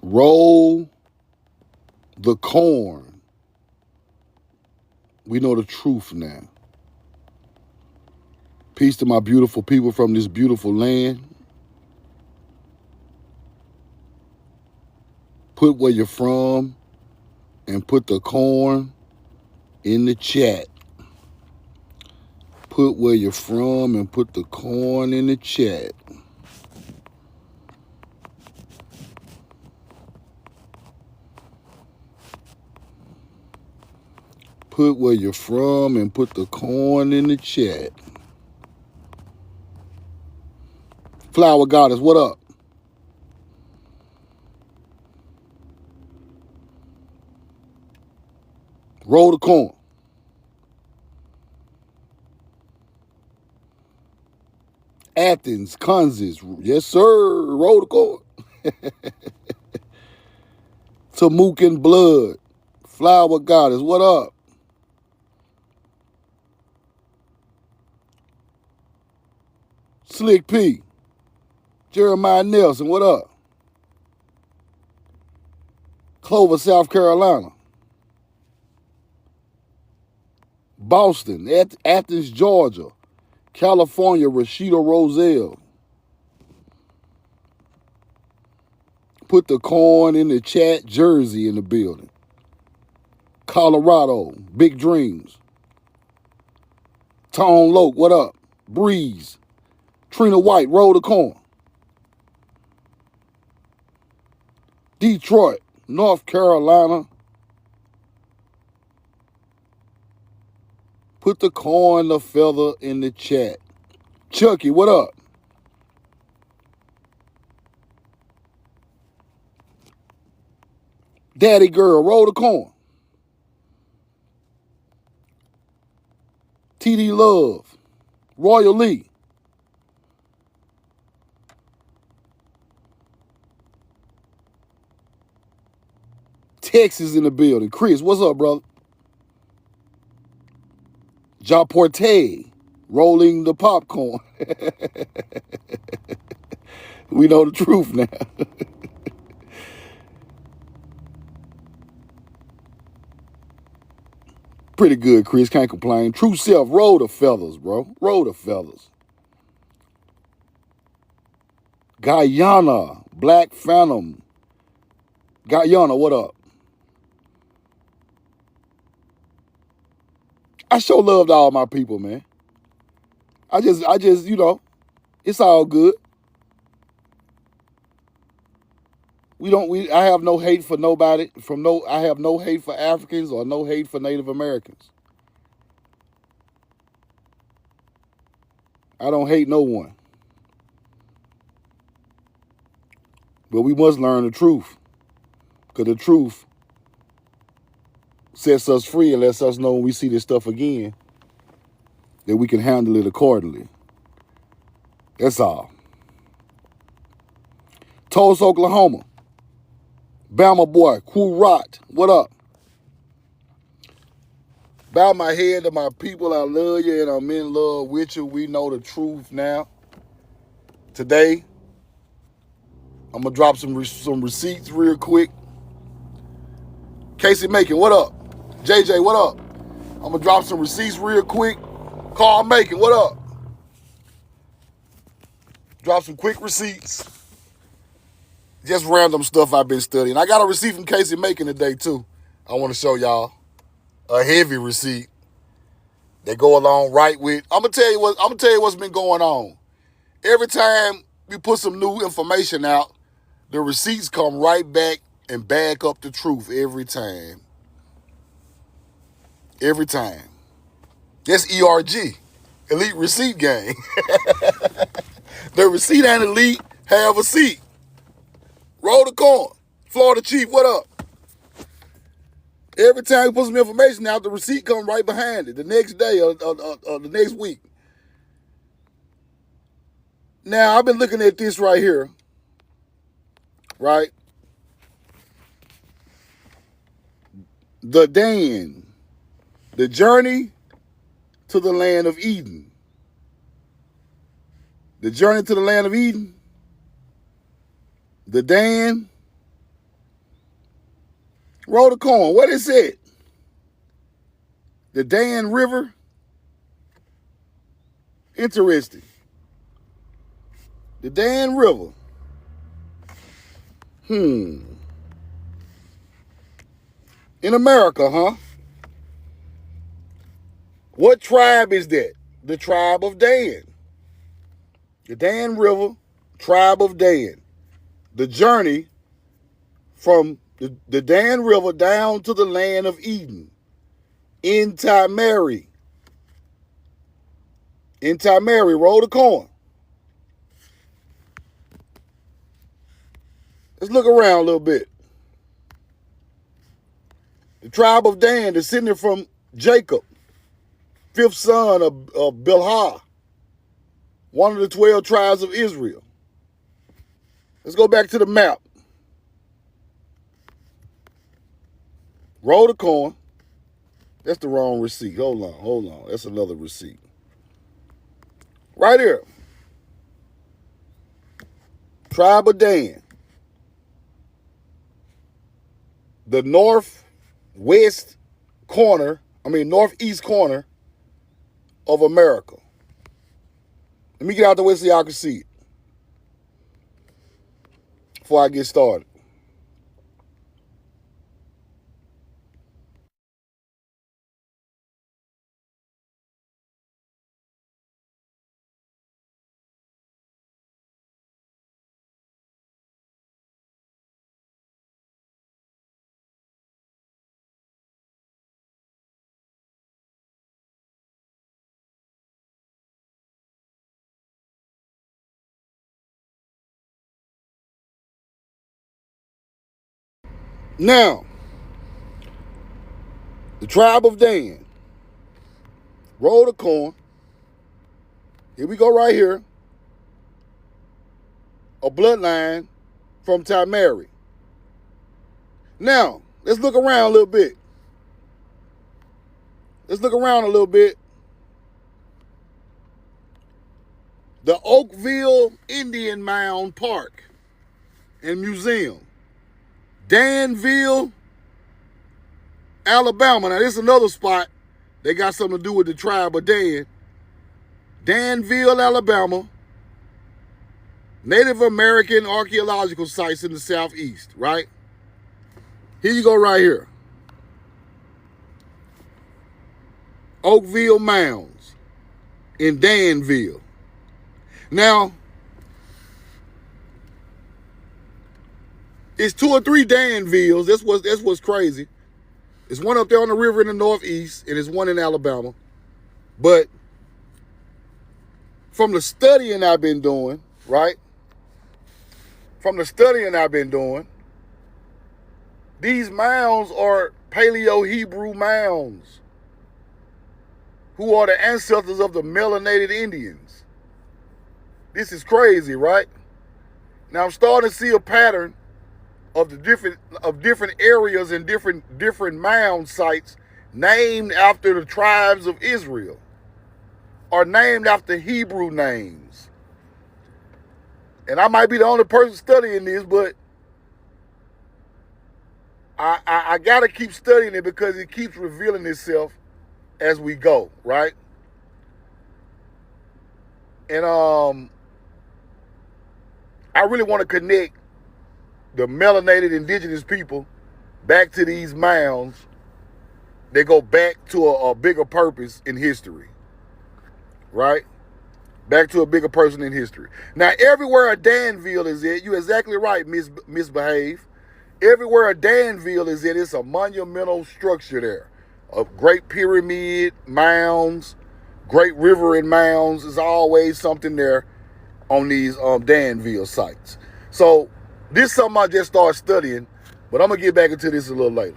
Roll the corn. We know the truth now. Peace to my beautiful people from this beautiful land. Put where you're from and put the corn in the chat. Put where you're from and put the corn in the chat. Put where you're from and put the corn in the chat. Flower Goddess, what up? Roll the corn. Athens, Kansas, yes sir, roll the corn. Tamook Blood, Flower Goddess, what up? Slick P, Jeremiah Nelson, what up? Clover, South Carolina. Boston, Athens, Georgia. California, Rashida Roselle. Put the corn in the chat. Jersey in the building. Colorado, Big Dreams. Tone Loke, what up? Breeze. Trina White, roll the corn. Detroit, North Carolina. Put the corn, the feather in the chat. Chucky, what up? Daddy Girl, roll the corn. TD Love, Royal Lee. Texas in the building. Chris, what's up, brother? Ja Porte, rolling the popcorn. We know the truth now. Pretty good, Chris. Can't complain. True Self, roll the feathers, bro. Roll the feathers. Guyana, Black Phantom. Guyana, what up? I sure loved all my people, man. I just, it's all good. I have no hate for nobody. I have no hate for Africans or no hate for Native Americans. I don't hate no one. But we must learn the truth. Because the truth sets us free and lets us know when we see this stuff again that we can handle it accordingly. That's all. Tulsa, Oklahoma. Bama boy, Kurat, what up? Bow my head to my people. I love you and I'm in love with you. We know the truth now. Today, I'm going to drop some receipts real quick. Casey Macon, what up? JJ, what up? I'm going to drop some receipts real quick. Carl Macon, what up? Drop some quick receipts. Just random stuff I've been studying. I got a receipt from Casey Macon today, too. I want to show y'all a heavy receipt that go along right with. I'm gonna tell you what's been going on. Every time we put some new information out, the receipts come right back and back up the truth every time. Every time. That's ERG, Elite Receipt Gang. The receipt ain't elite, have a seat. Roll the corn. Florida Chief, what up? Every time we put some information out, the receipt comes right behind it the next day or the next week. Now, I've been looking at this right here, right? The Dan, the journey to the land of Eden. The journey to the land of Eden. The Dan, Roll the coin. What is it? The Dan River? Interesting. The Dan River. In America, huh? What tribe is that? The tribe of Dan. The Dan River, tribe of Dan. The journey from the Dan River down to the land of Eden. In Mary. Roll the coin. Let's look around a little bit. The tribe of Dan descended from Jacob, fifth son of Bilhah, one of the 12 tribes of Israel. Let's go back to the map. Roll the coin. That's the wrong receipt. Hold on. That's another receipt. Right here. Tribe of Dan. The northeast corner of America. Let me get out the way so y'all can see it before I get started. Now, the tribe of Dan. Roll the coin. Here we go right here. A bloodline from Mary. Now, let's look around a little bit. The Oakville Indian Mound Park and Museum. Danville, Alabama. Now, this is another spot. They got something to do with the tribe of Dan. Danville, Alabama. Native American archaeological sites in the southeast, right? Here you go right here. Oakville Mounds in Danville. Now, it's 2 or 3 Danvilles. That's what's crazy. It's one up there on the river in the northeast, and it's one in Alabama. But from the studying I've been doing, right? These mounds are Paleo-Hebrew mounds, who are the ancestors of the melanated Indians. This is crazy, right? Now I'm starting to see a pattern of the different areas and different mound sites named after the tribes of Israel, are named after Hebrew names. And I might be the only person studying this, but I gotta keep studying it because it keeps revealing itself as we go, right? And I really want to connect the melanated indigenous people back to these mounds. They go back to a bigger purpose in history, right? Back to a bigger person in history. Now, everywhere a Danville is at, you're exactly right, Misbehave. Everywhere a Danville is at, it's a monumental structure there. A great pyramid, mounds, great river and mounds. There's always something there on these Danville sites. So this is something I just started studying, but I'm going to get back into this a little later.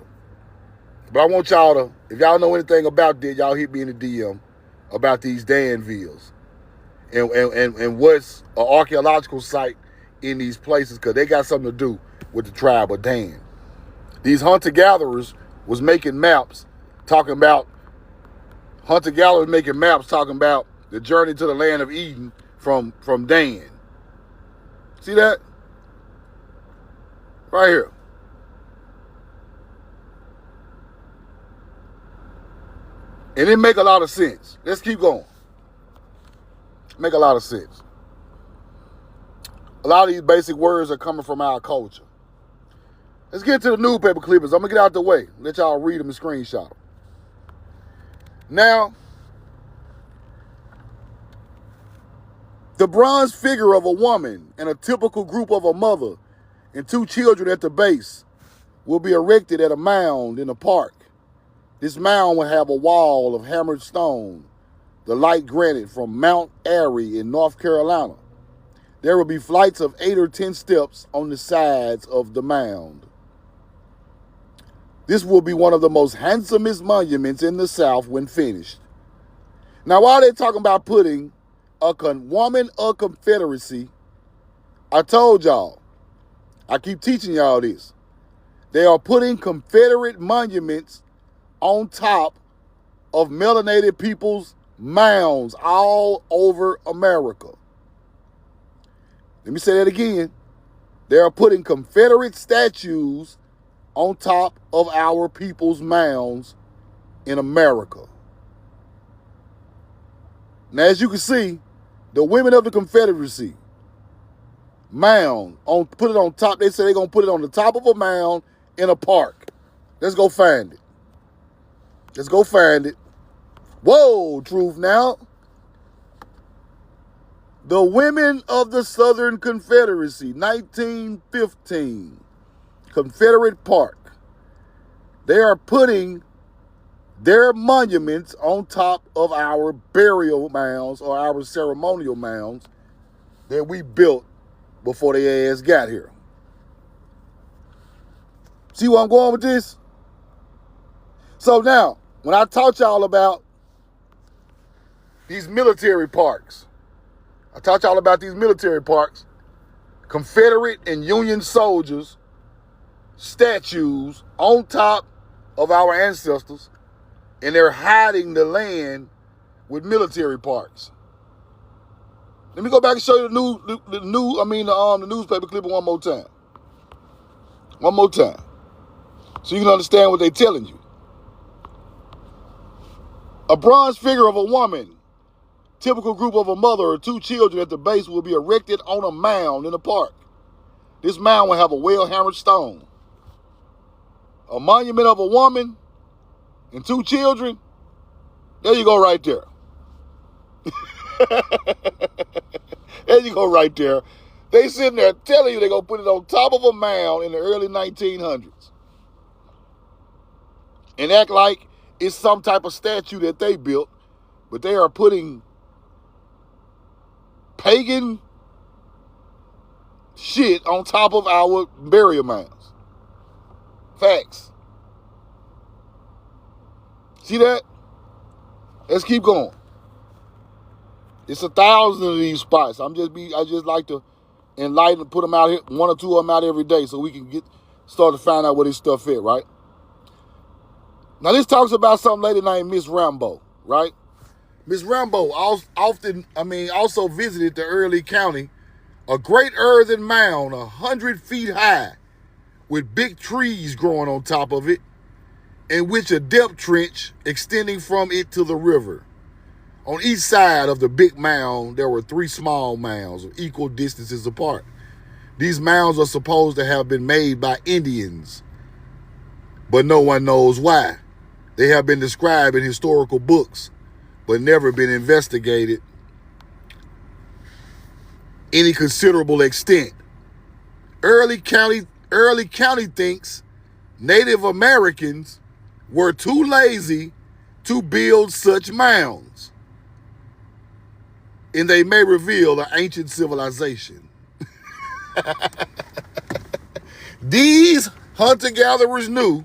But I want y'all to, if y'all know anything about this, y'all hit me in the DM about these Danvilles and what's an archaeological site in these places, because they got something to do with the tribe of Dan. These hunter-gatherers was making maps talking about the journey to the land of Eden from Dan. See that? Right here. And it make a lot of sense. Let's keep going. Make a lot of sense. A lot of these basic words are coming from our culture. Let's get to the newspaper clippings. I'm going to get out the way. Let y'all read them and screenshot them. Now, the bronze figure of a woman and a typical group of a mother and 2 children at the base will be erected at a mound in a park. This mound will have a wall of hammered stone, the light granite from Mount Airy in North Carolina. There will be flights of 8 or 10 steps on the sides of the mound. This will be one of the most handsomest monuments in the South when finished. Now, while they're talking about putting a woman of Confederacy, I told y'all, I keep teaching y'all this. They are putting Confederate monuments on top of melanated people's mounds all over America. Let me say that again. They are putting Confederate statues on top of our people's mounds in America. Now, as you can see, the women of the Confederacy mound, put it on top. They say they're going to put it on the top of a mound in a park. Let's go find it. Let's go find it. Whoa, truth now. The Women of the Southern Confederacy, 1915, Confederate Park. They are putting their monuments on top of our burial mounds or our ceremonial mounds that we built before they ass got here. See where I'm going with this? So now, when I taught y'all about these military parks, Confederate and Union soldiers, statues on top of our ancestors, and they're hiding the land with military parks. Let me go back and show you the newspaper clipping one more time. One more time. So you can understand what they're telling you. A bronze figure of a woman, typical group of a mother or 2 children at the base will be erected on a mound in a park. This mound will have a well-hammered stone. A monument of a woman and 2 children, there you go right there. There you go right there. They sitting there telling you they're going to put it on top of a mound in the early 1900s. And act like it's some type of statue that they built, but they are putting pagan shit on top of our burial mounds. Facts. See that? Let's keep going. It's 1,000 of these spots. I just like to enlighten, put them out here, 1 or 2 of them out every day so we can start to find out where this stuff is, right? Now this talks about some lady named Miss Rambo, right? Miss Rambo also visited the Early County, a great earthen mound 100 feet high with big trees growing on top of it, in which a depth trench extending from it to the river. On each side of the big mound, there were 3 small mounds of equal distances apart. These mounds are supposed to have been made by Indians, but no one knows why. They have been described in historical books, but never been investigated any considerable extent. Early County thinks Native Americans were too lazy to build such mounds, and they may reveal an ancient civilization. These hunter-gatherers knew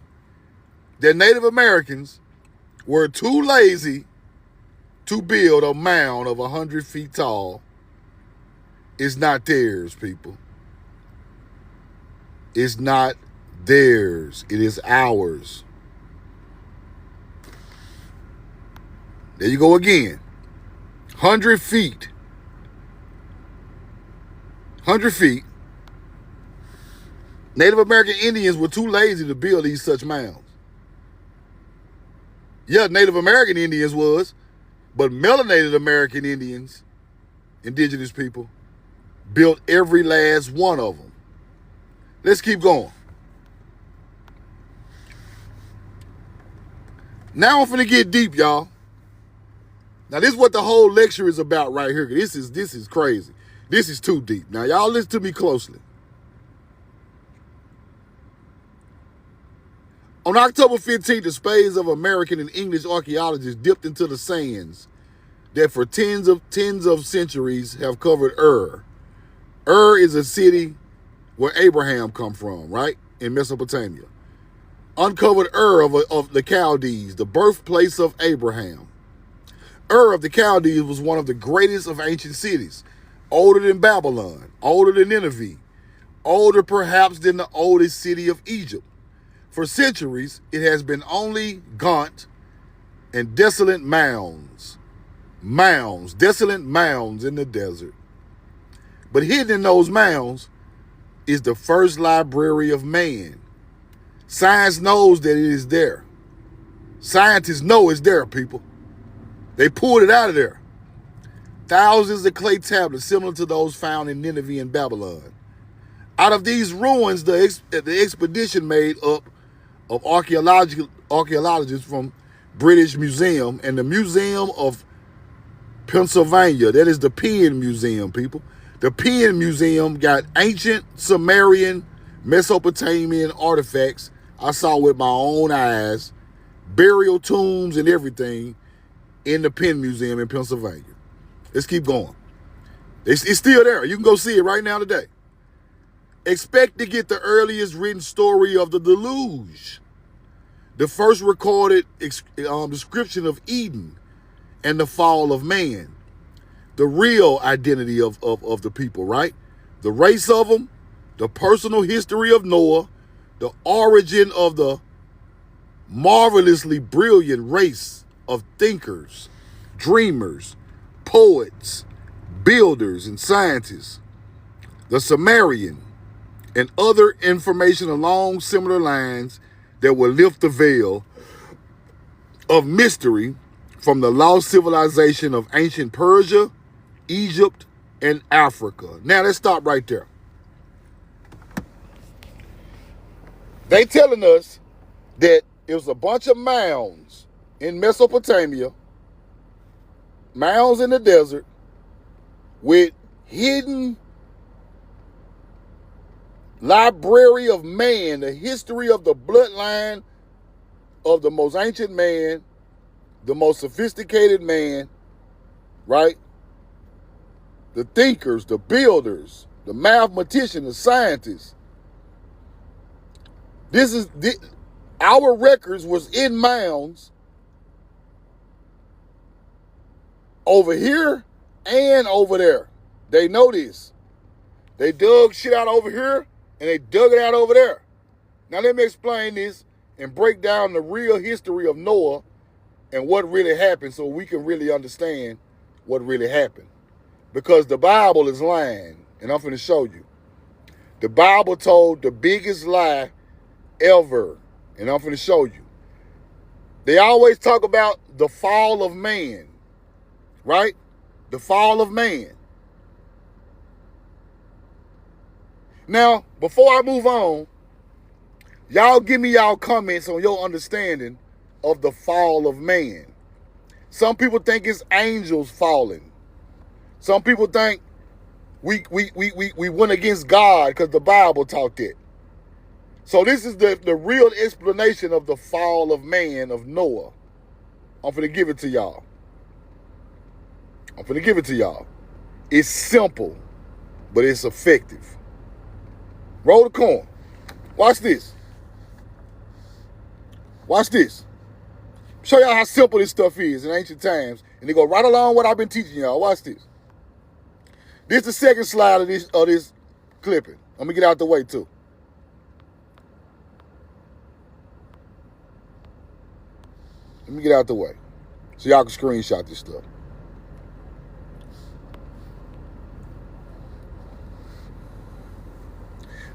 that Native Americans were too lazy to build a mound of 100 feet tall. It's not theirs, people. It's not theirs. It is ours. There you go again. 100 feet. 100 feet. Native American Indians were too lazy to build these such mounds. Yeah, Native American Indians was, but melanated American Indians, indigenous people, built every last one of them. Let's keep going. Now I'm finna get deep, y'all. Now this is what the whole lecture is about right here. This is crazy. This is too deep. Now y'all listen to me closely. On October 15th, the spades of American and English archaeologists dipped into the sands that for tens of centuries have covered Ur. Ur is a city where Abraham come from, right? In Mesopotamia. Uncovered Ur of the Chaldees, the birthplace of Abraham. Ur of the Chaldees was one of the greatest of ancient cities, older than Babylon, older than Nineveh, older perhaps than the oldest city of Egypt. For centuries, it has been only gaunt and desolate mounds, desolate mounds in the desert. But hidden in those mounds is the first library of man. Science knows that it is there. Scientists know it's there, people. They pulled it out of there. Thousands of clay tablets similar to those found in Nineveh and Babylon. Out of these ruins, the expedition made up of archaeologists from British Museum and the Museum of Pennsylvania. That is the Penn Museum, people. The Penn Museum got ancient Sumerian, Mesopotamian artifacts I saw with my own eyes, burial tombs and everything in the Penn Museum in Pennsylvania. Let's keep going. It's still there. You can go see it right now today. Expect to get the earliest written story of the deluge, the first recorded description of Eden and the fall of man, the real identity of the people, right? The race of them, the personal history of Noah, the origin of the marvelously brilliant race of thinkers, dreamers, poets, builders, and scientists, the Sumerian, and other information along similar lines that will lift the veil of mystery from the lost civilization of ancient Persia, Egypt, and Africa. Now let's stop right there. They telling us that it was a bunch of mounds in Mesopotamia, mounds in the desert, with hidden library of man, the history of the bloodline of the most ancient man, the most sophisticated man, right? The thinkers, the builders, the mathematicians, the scientists. Our records was in mounds over here and over there. They know this. They dug shit out over here and they dug it out over there. Now let me explain this and break down the real history of Noah and what really happened so we can really understand what really happened. Because the Bible is lying, and I'm finna show you. The Bible told the biggest lie ever, and I'm finna show you. They always talk about the fall of man, right? The fall of man. Now, before I move on, y'all give me y'all comments on your understanding of the fall of man. Some people think it's angels falling. Some people think we went against God because the Bible taught that. So this is the real explanation of the fall of man, of Noah. I'm finna give it to y'all. It's simple, but it's effective. Roll the corn. Watch this. Show y'all how simple this stuff is in ancient times. And they go right along what I've been teaching y'all. Watch this. This is the second slide of this clipping. I'm gonna get out the way too. Let me get out the way so y'all can screenshot this stuff.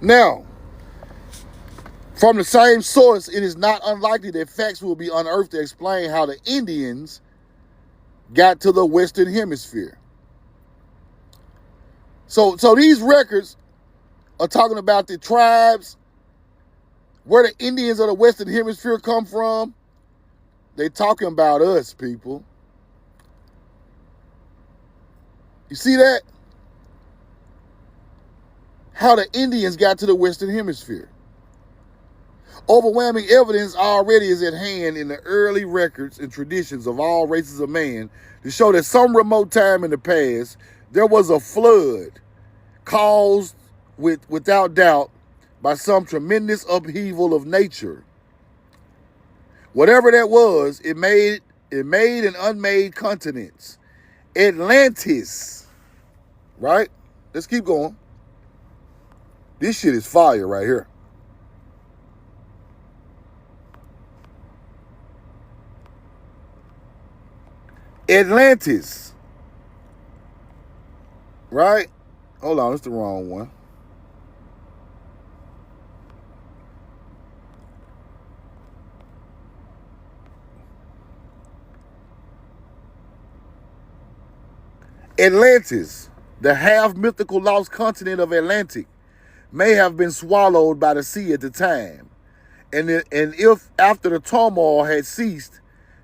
Now, From the same source, it is not unlikely that facts will be unearthed to explain how the Indians got to the Western Hemisphere. So these records are talking about the tribes, where the Indians of the Western Hemisphere come from. They talking about us, people. You see that? How the Indians got to the Western Hemisphere. Overwhelming evidence already is at hand in the early records and traditions of all races of man to show that some remote time in the past, there was a flood caused without doubt by some tremendous upheaval of nature. Whatever that was, it made and unmade continents. Atlantis, right? Let's keep going. This shit is fire right here. Atlantis, right? Hold on, it's the wrong one. Atlantis, the half-mythical lost continent of Atlantic, may have been swallowed by the sea at the time. And if after the turmoil had ceased,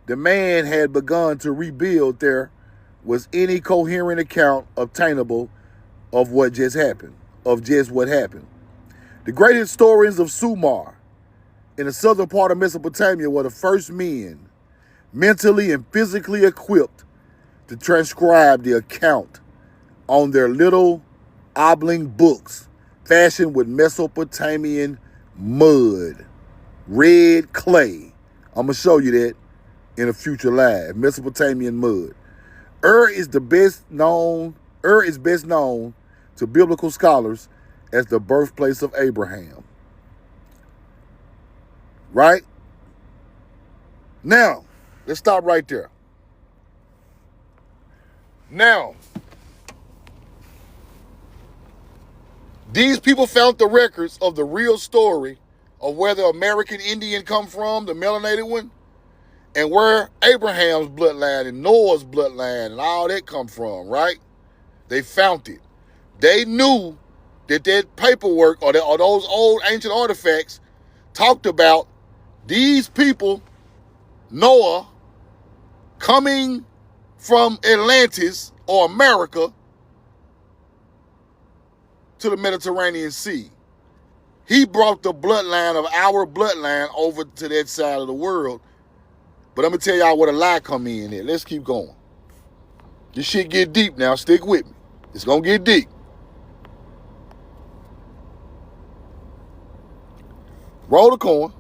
the man had begun to rebuild, there was any coherent account obtainable of what just happened, The great historians of Sumer in the southern part of Mesopotamia were the first men mentally and physically equipped to transcribe the account on their little oblong books fashioned with Mesopotamian mud, red clay. I'm going to show you that in a future live. Mesopotamian mud. Ur is best known to biblical scholars as the birthplace of Abraham. Right? Now, let's stop right there. Now, these people found the records of the real story of where the American Indian come from, the melanated one, and where Abraham's bloodline and Noah's bloodline and all that come from, right? They found it. They knew that paperwork or those old ancient artifacts talked about these people, Noah, coming from Atlantis or America to the Mediterranean Sea. He brought the bloodline of our bloodline over to that side of the world. But I'm going to tell y'all what a lie come in there. Let's keep going. This shit get deep now. Stick with me. It's going to get deep. Roll the coin.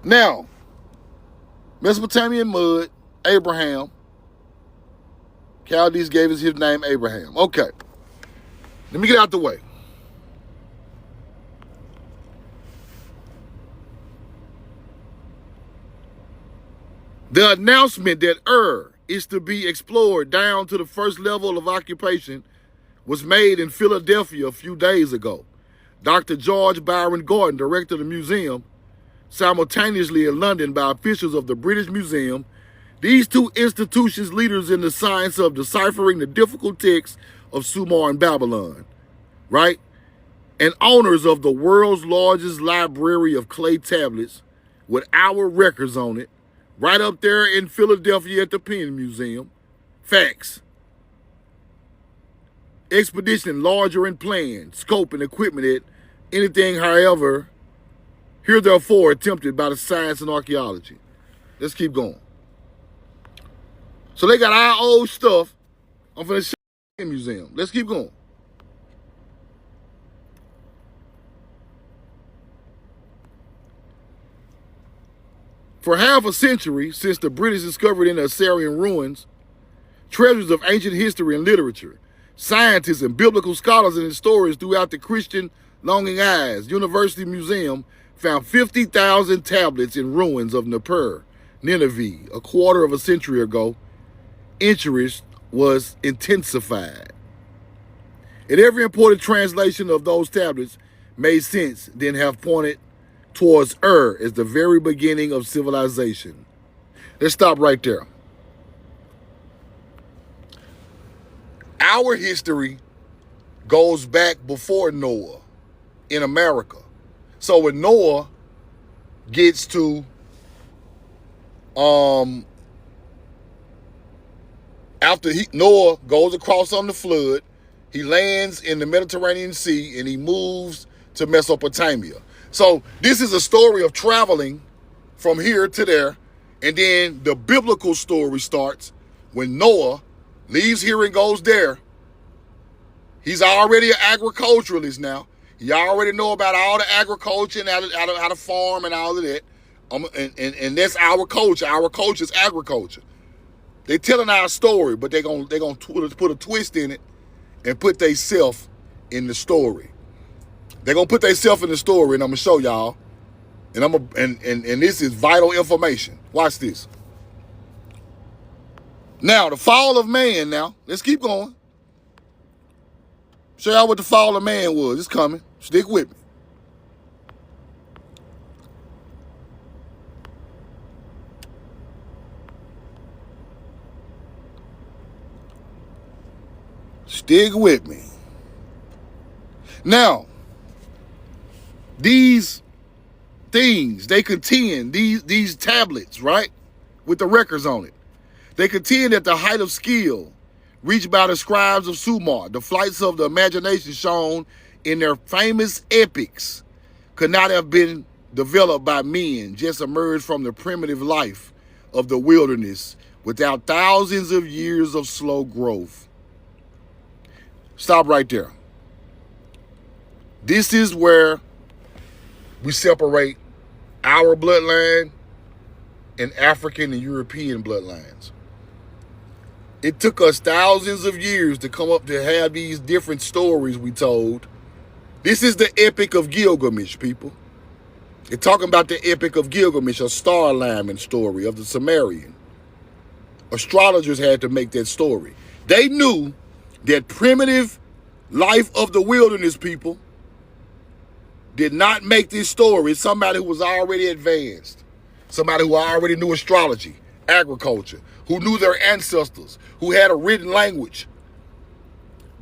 Now, Mesopotamian mud, Abraham. Chaldees gave us his name, Abraham. Okay. Let me get out the way. The announcement that Ur is to be explored down to the first level of occupation was made in Philadelphia a few days ago. Dr. George Byron Gordon, director of the museum, simultaneously in London by officials of the British Museum, these two institutions leaders in the science of deciphering the difficult texts of Sumer and Babylon, right? And owners of the world's largest library of clay tablets with our records on it, right up there in Philadelphia at the Penn Museum. Facts. Expedition larger in plan, scope, and equipment at anything, however, here therefore attempted by the science and archaeology. Let's keep going. So they got our old stuff. I'm finna show you the museum. Let's keep going. For half a century, since the British discovered in the Assyrian ruins treasures of ancient history and literature, scientists and biblical scholars and historians throughout the Christian Longing Eyes University Museum found 50,000 tablets in ruins of Nippur, Nineveh, a quarter of a century ago. Interest was intensified. And every important translation of those tablets made sense, then have pointed towards as the very beginning of civilization. Let's stop right there. Our history goes back before Noah in America. So when Noah gets to Noah goes across on the flood, he lands in the Mediterranean Sea and he moves to Mesopotamia. So this is a story of traveling from here to there, and then the biblical story starts when Noah leaves here and goes there. He's already an agriculturalist now. You already know about all the agriculture and how to farm and all of that. And that's our culture. Our culture is agriculture. They're telling our story, but they're gonna put a twist in it and put themselves in the story. They're gonna put themselves in the story, and I'm gonna show y'all. And this is vital information. Watch this. Now, the fall of man. Now, let's keep going. Show y'all what the fall of man was. It's coming. Stick with me. Stick with me. Now, these things, they contend, these tablets, right, with the records on it, they contend at the height of skill reached by the scribes of Sumer. The flights of the imagination shown in their famous epics could not have been developed by men just emerged from the primitive life of the wilderness without thousands of years of slow growth. Stop right there. This is where we separate our bloodline and African and European bloodlines. It took us thousands of years to come up to have these different stories we told. This is the Epic of Gilgamesh, people. They're talking about the Epic of Gilgamesh, a star alignment story of the Sumerian. Astrologers had to make that story. They knew that primitive life of the wilderness people did not make this story. It's somebody who was already advanced, somebody who already knew astrology, agriculture, who knew their ancestors, who had a written language.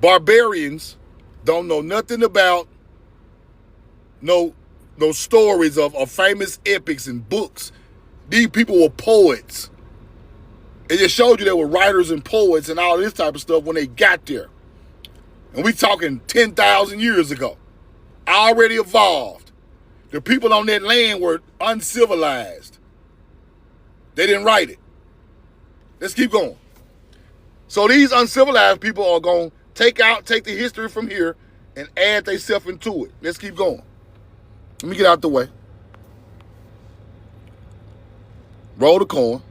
Barbarians don't know nothing about no stories of famous epics and books. These people were poets. It just showed you they were writers and poets and all this type of stuff when they got there. And we talking 10,000 years ago. Already evolved. The people on that land were uncivilized. They didn't write it. Let's keep going. So these uncivilized people are going to take the history from here and add themselves into it. Let's keep going. Let me get out the way. Roll the coin.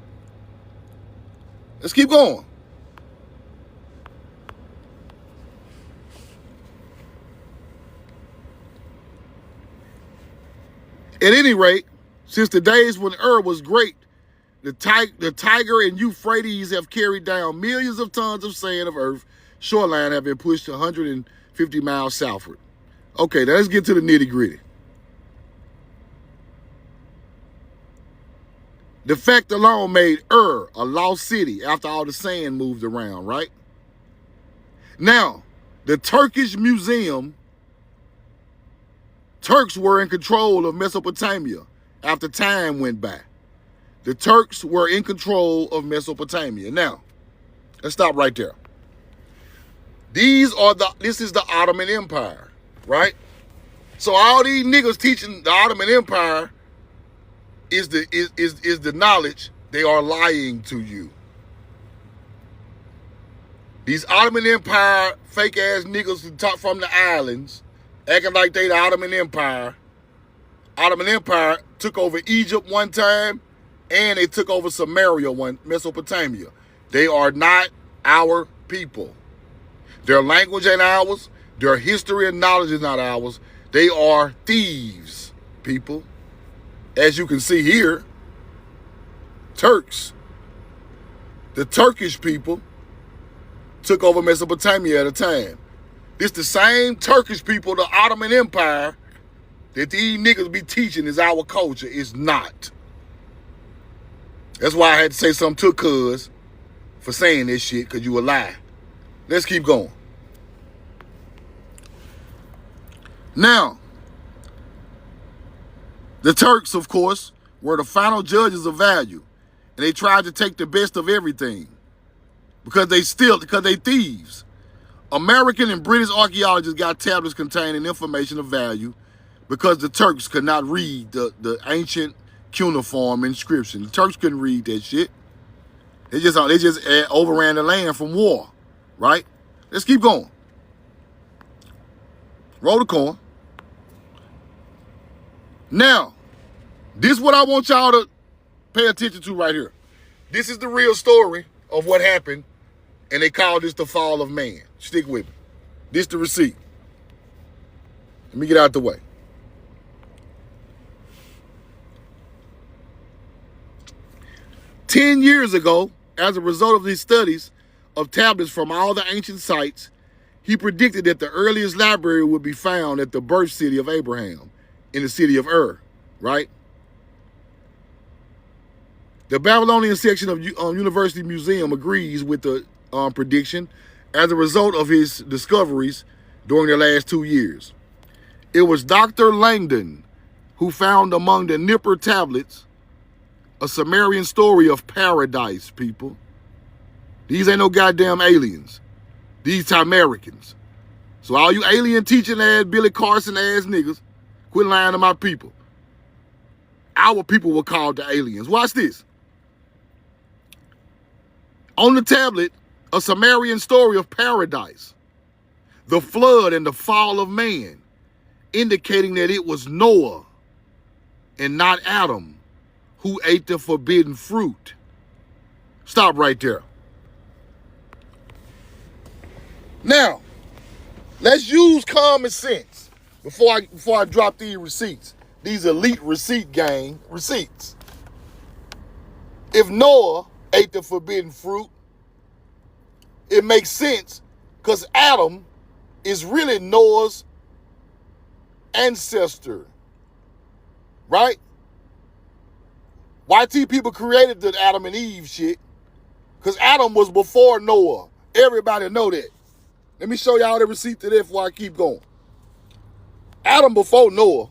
Let's keep going. At any rate, since the days when was great, the Tiger and Euphrates have carried down millions of tons of sand of Earth. Shoreline have been pushed 150 miles southward. Okay, now let's get to the nitty gritty. The fact alone made a lost city after all the sand moved around, right? Now, the Turkish Museum, Turks were in control of Mesopotamia after time went by. The Turks were in control of Mesopotamia. Now, let's stop right there. This is the Ottoman Empire, right? So all these niggas teaching the Ottoman Empire is the knowledge. They are lying to you. These Ottoman Empire fake ass niggas from the islands acting like they the Ottoman Empire. Ottoman Empire took over Egypt one time, and they took over Mesopotamia. They are not our people. Their language ain't ours. Their history and knowledge is not ours. They are thieves, people. As you can see here, Turks. The Turkish people took over Mesopotamia at a time. This the same Turkish people, the Ottoman Empire, that these niggas be teaching is our culture. Is not. That's why I had to say something to cuz for saying this shit, because you a lie. Let's keep going. Now, the Turks, of course, were the final judges of value. And they tried to take the best of everything. Because they thieves. American and British archaeologists got tablets containing information of value because the Turks could not read the ancient cuneiform inscription. The Turks couldn't read that shit. They just overran the land from war, right? Let's keep going. Roll the coin. Now, this is what I want y'all to pay attention to right here. This is the real story of what happened, and they call this the fall of man. Stick with me. This the receipt. Let me get out the way. "10 years ago, as a result of these studies of tablets from all the ancient sites, he predicted that the earliest library would be found at the birth city of Abraham, in the city of Ur, right? The Babylonian section of University Museum agrees with the prediction as a result of his discoveries during the last 2 years. It was Dr. Langdon who found among the Nippur tablets a Sumerian story of paradise, people. These ain't no goddamn aliens. These Americans. So all you alien teaching ass, Billy Carson ass niggas, quit lying to my people. Our people were called the aliens. Watch this. On the tablet, a Sumerian story of paradise, the flood and the fall of man, indicating that it was Noah and not Adam who ate the forbidden fruit. Stop right there. Now, let's use common sense before I drop these receipts. These elite receipt gang receipts. If Noah ate the forbidden fruit, it makes sense because Adam is really Noah's ancestor, right? YT people created the Adam and Eve shit because Adam was before Noah. Everybody know that. Let me show y'all the receipt to that before I keep going. Adam before Noah.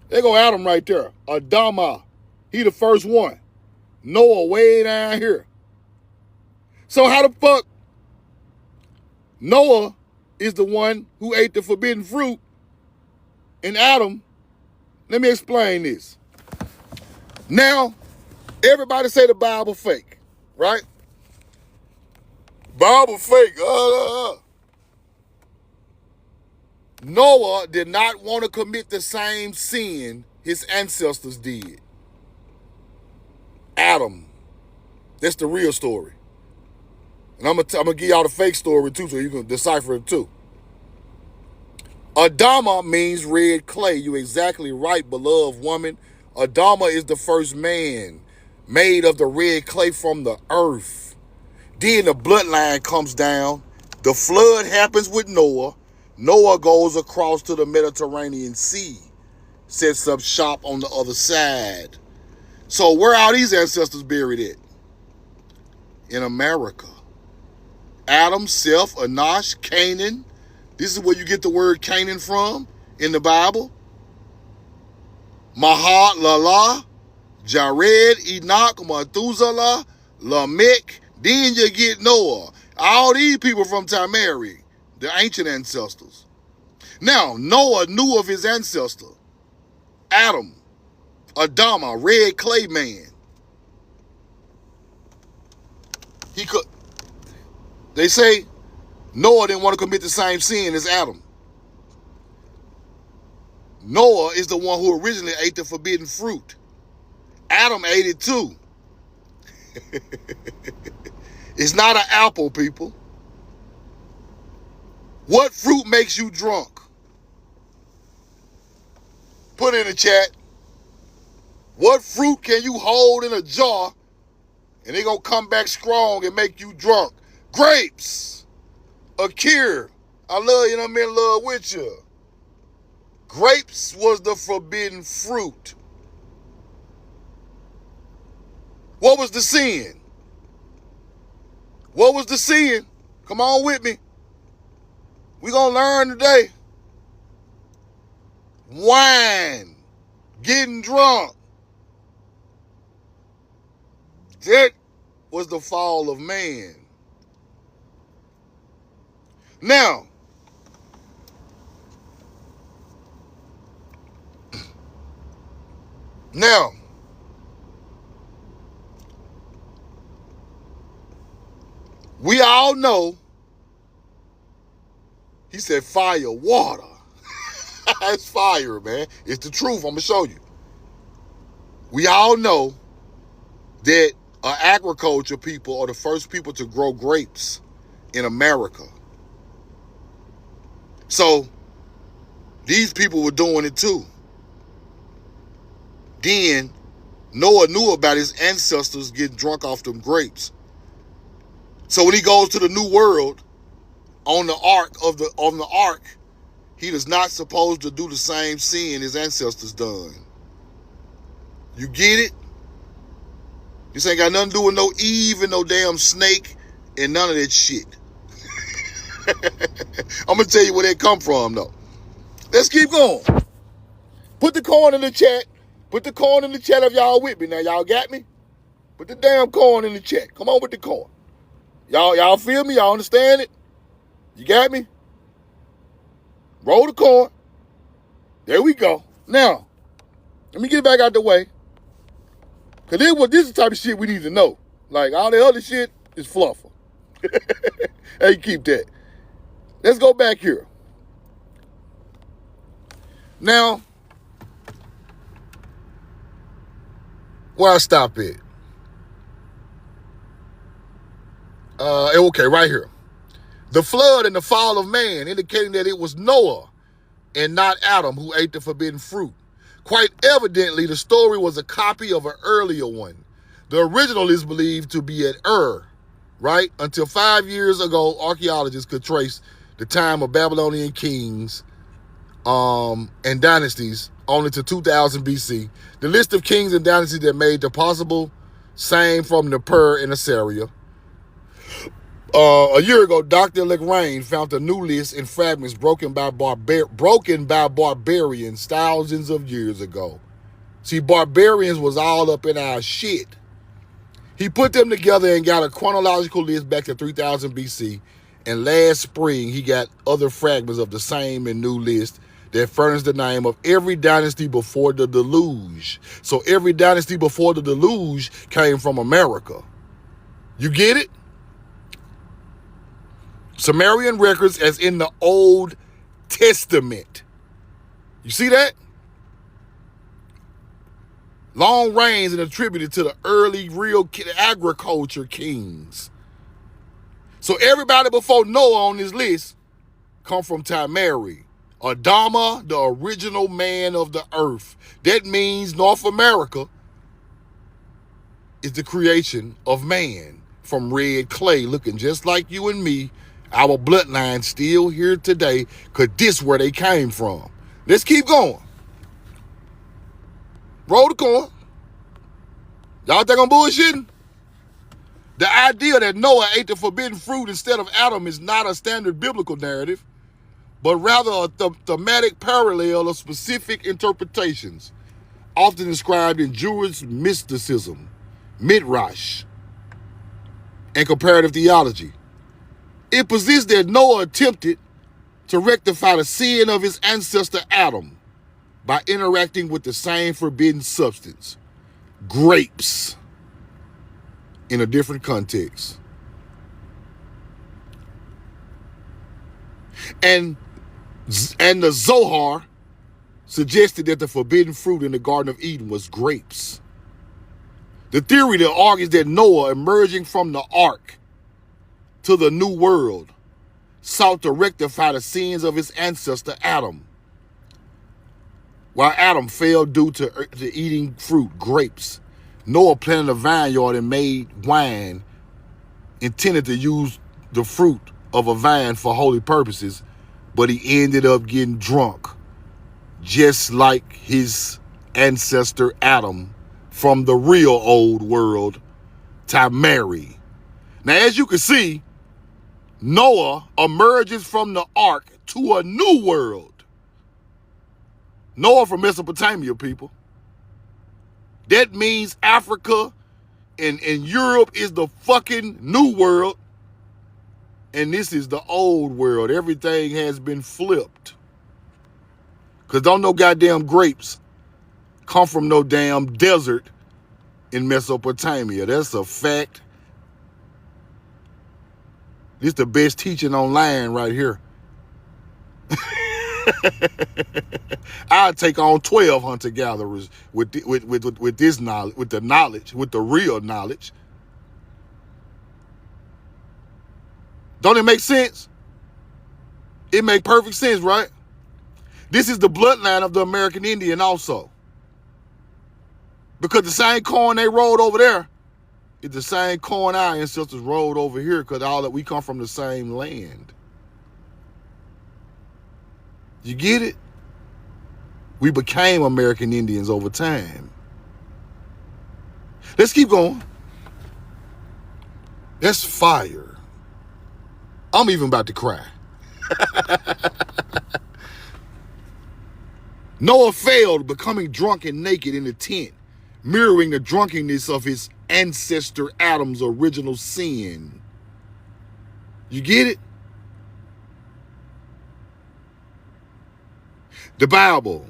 There go Adam right there. Adama. He the first one. Noah way down here. So how the fuck Noah is the one who ate the forbidden fruit and Adam? Let me explain this. Now, everybody say the Bible fake, right? Bible fake. Noah did not want to commit the same sin his ancestors did. Adam. That's the real story. And I'm gonna give y'all the fake story too, so you can decipher it too. Adama means red clay. You exactly right, beloved woman. Adama is the first man made of the red clay from the earth. Then the bloodline comes down. The flood happens with Noah. Noah goes across to the Mediterranean Sea, sets up shop on the other side. So where are these ancestors buried at? In America. Adam, Seth, Enosh, Canaan. This is where you get the word Canaan from in the Bible. Mahalalel, Jared, Enoch, Methuselah, Lamech. Then you get Noah. All these people from Tamari, the ancient ancestors. Now, Noah knew of his ancestor, Adam, Adama, red clay man. He could. They say Noah didn't want to commit the same sin as Adam. Noah is the one who originally ate the forbidden fruit. Adam ate it too. It's not an apple, people. What fruit makes you drunk? Put it in the chat. What fruit can you hold in a jar and they gonna come back strong and make you drunk? Grapes, a cure, I love you and I'm in love with you. Grapes was the forbidden fruit. What was the sin? What was the sin? Come on with me. We're going to learn today. Wine. Getting drunk. That was the fall of man. Now, we all know, he said fire, water. It's fire, man. It's the truth. I'm going to show you. We all know that agriculture people are the first people to grow grapes in America. So these people were doing it too. Then Noah knew about his ancestors getting drunk off them grapes. So when he goes to the new world on the ark, he is not supposed to do the same sin his ancestors done. You get it? This ain't got nothing to do with no Eve and no damn snake and none of that shit. I'm going to tell you where they come from, though. Let's keep going. Put the coin in the chat. Put the coin in the chat if y'all with me. Now, y'all got me? Put the damn coin in the chat. Come on with the coin. Y'all feel me? Y'all understand it? You got me? Roll the coin. There we go. Now, let me get it back out the way. Because this is the type of shit we need to know. Like, all the other shit is fluffer. Hey, keep that. Let's go back here. Now, where I stop at? Okay, right here. The flood and the fall of man, indicating that it was Noah and not Adam who ate the forbidden fruit. Quite evidently, the story was a copy of an earlier one. The original is believed to be at Ur, right? Until 5 years ago, archaeologists could trace the time of Babylonian kings and dynasties only to 2000 BC. The list of kings and dynasties that made the possible same from Nippur in Assyria. A year ago, Dr. Lagrange found a new list in fragments broken by barbarians thousands of years ago. See, barbarians was all up in our shit. He put them together and got a chronological list back to 3000 BC. And last spring, he got other fragments of the same and new list that furnished the name of every dynasty before the deluge. So every dynasty before the deluge came from America. You get it? Sumerian records as in the Old Testament. You see that? Long reigns and attributed to the early real agriculture kings. So everybody before Noah on this list come from Tamari. Adama, the original man of the earth. That means North America is the creation of man from red clay, looking just like you and me. Our bloodline still here today because this where they came from. Let's keep going. Roll the coin. Y'all think I'm bullshitting? The idea that Noah ate the forbidden fruit instead of Adam is not a standard biblical narrative, but rather a thematic parallel of specific interpretations, often described in Jewish mysticism, midrash, and comparative theology. It posits that Noah attempted to rectify the sin of his ancestor Adam by interacting with the same forbidden substance, grapes, in a different context. And the Zohar suggested that the forbidden fruit in the Garden of Eden was grapes. The theory that argues that Noah, emerging from the ark to the new world, sought to rectify the sins of his ancestor Adam, while Adam fell due to eating fruit, grapes. Noah planted a vineyard and made wine, intended to use the fruit of a vine for holy purposes, but he ended up getting drunk, just like his ancestor Adam from the real old world, Tamari. Now, as you can see, Noah emerges from the ark to a new world. Noah from Mesopotamia, people. That means Africa and Europe is the fucking new world. And this is the old world. Everything has been flipped. Because don't no goddamn grapes come from no damn desert in Mesopotamia. That's a fact. This is the best teaching online right here. I'll take on 12 hunter-gatherers with this knowledge, with the real knowledge. Don't it make sense? It make perfect sense, right? This is the bloodline of the American Indian also. Because the same corn they rolled over there is the same corn our ancestors rolled over here, because all that we come from the same land. You get it? We became American Indians over time. Let's keep going. That's fire. I'm even about to cry. Noah failed, becoming drunk and naked in the tent, mirroring the drunkenness of his ancestor Adam's original sin. You get it? The Bible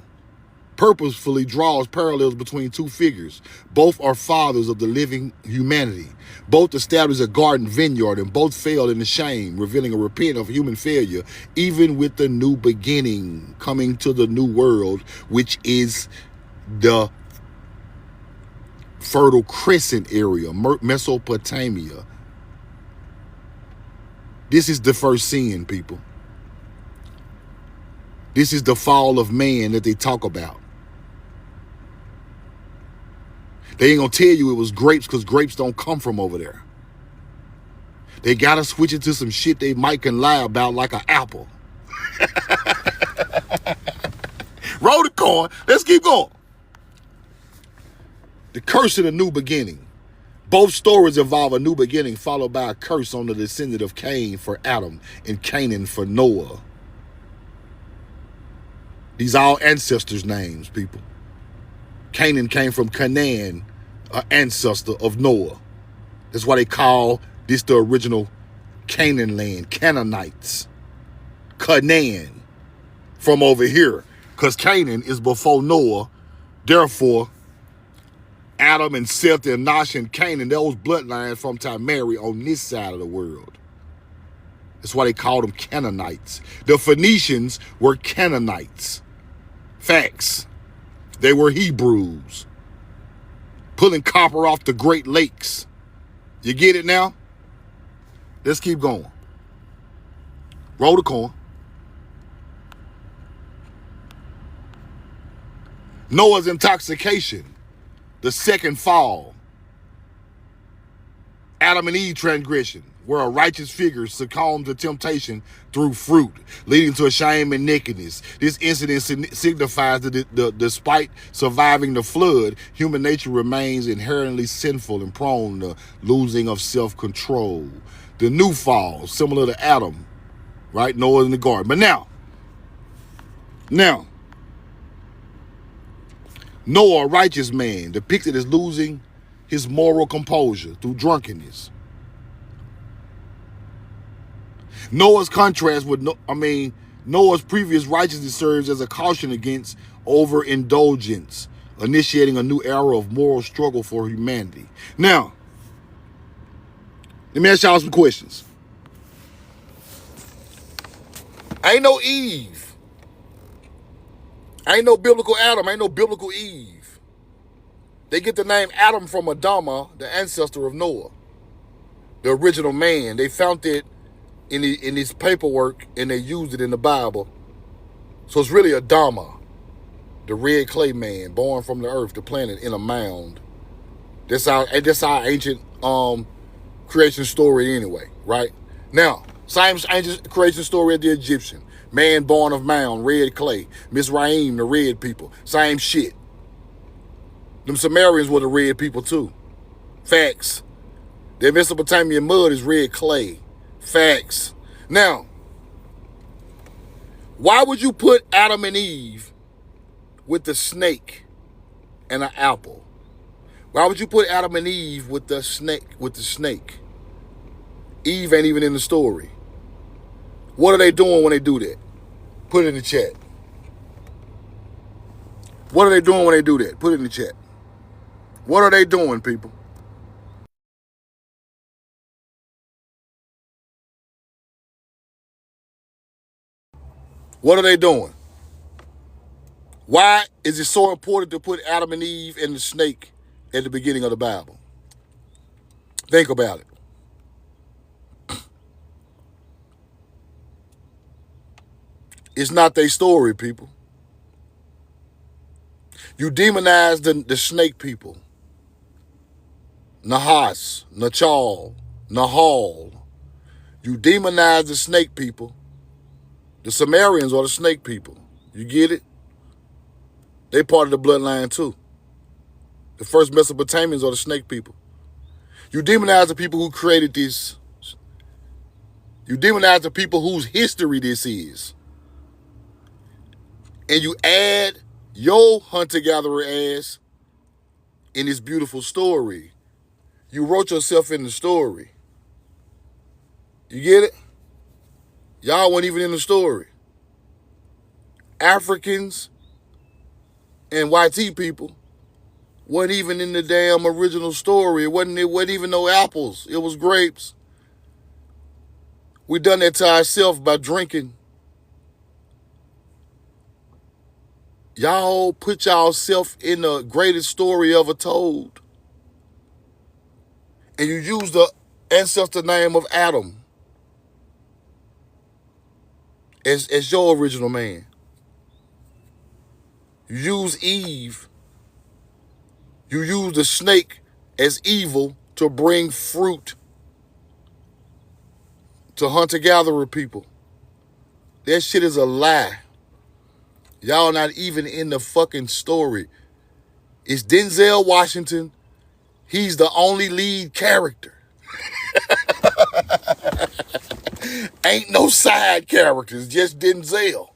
purposefully draws parallels between two figures. Both are fathers of the living humanity. Both established a garden vineyard, and both failed in the shame, revealing a repent of human failure, even with the new beginning, coming to the new world, which is the Fertile Crescent area, Mesopotamia. This is the first sin, people. This is the fall of man that they talk about. They ain't gonna tell you it was grapes, because grapes don't come from over there. They gotta switch it to some shit they might can lie about, like an apple. Roll the coin. Let's keep going. The curse of the new beginning. Both stories involve a new beginning followed by a curse on the descendant of Cain for Adam and Canaan for Noah. These are all ancestors' names, people. Canaan came from Canaan, an ancestor of Noah. That's why they call this the original Canaan land, Canaanites. Canaan, from over here, because Canaan is before Noah. Therefore, Adam and Seth and Nosh and Canaan, those bloodlines from Tamari on this side of the world. That's why they called them Canaanites. The Phoenicians were Canaanites. Facts. They were Hebrews. Pulling copper off the Great Lakes. You get it now? Let's keep going. Roll the coin. Noah's intoxication. The second fall. Adam and Eve transgression, where a righteous figure succumbed to temptation through fruit, leading to a shame and nakedness. This incident signifies that despite surviving the flood, human nature remains inherently sinful and prone to losing of self-control. The new fall, similar to Adam, right? Noah in the garden. But now, Noah, a righteous man, depicted as losing his moral composure through drunkenness. Noah's contrast with, Noah's previous righteousness serves as a caution against overindulgence, initiating a new era of moral struggle for humanity. Now, let me ask y'all some questions. Ain't no Eve. Ain't no biblical Adam. Ain't no biblical Eve. They get the name Adam from Adama, the ancestor of Noah, the original man. They found it in his paperwork, and they used it in the Bible. So it's really Adama, the red clay man, born from the earth, the planet, in a mound. That's our ancient creation story anyway, right? Now, same ancient creation story as the Egyptian. Man born of mound, red clay. Mizraim, the red people. Same shit. Them Sumerians were the red people too. Facts. The Mesopotamian mud is red clay. Facts. Now, why would you put Adam and Eve with the snake and an apple? Why would you put Adam and Eve with the snake? Eve ain't even in the story. What are they doing when they do that? Put it in the chat. What are they doing when they do that? Put it in the chat. What are they doing, people? What are they doing? Why is it so important to put Adam and Eve and the snake at the beginning of the Bible? Think about it. It's not their story, people. You demonize the snake people. Nahas, Nachal, Nahal. You demonize the snake people. The Sumerians are the snake people. You get it? They part of the bloodline too. The first Mesopotamians are the snake people. You demonize the people who created this. You demonize the people whose history this is. And you add your hunter-gatherer ass in this beautiful story. You wrote yourself in the story. You get it? Y'all weren't even in the story. Africans and YT people weren't even in the damn original story. It wasn't even no apples. It was grapes. We done that to ourselves by drinking. Y'all put yourself in the greatest story ever told. And you use the ancestor name of Adam as your original man. You use Eve. You use the snake as evil to bring fruit to hunter-gatherer people. That shit is a lie. Y'all not even in the fucking story. It's Denzel Washington. He's the only lead character. Ain't no side characters, just Denzel.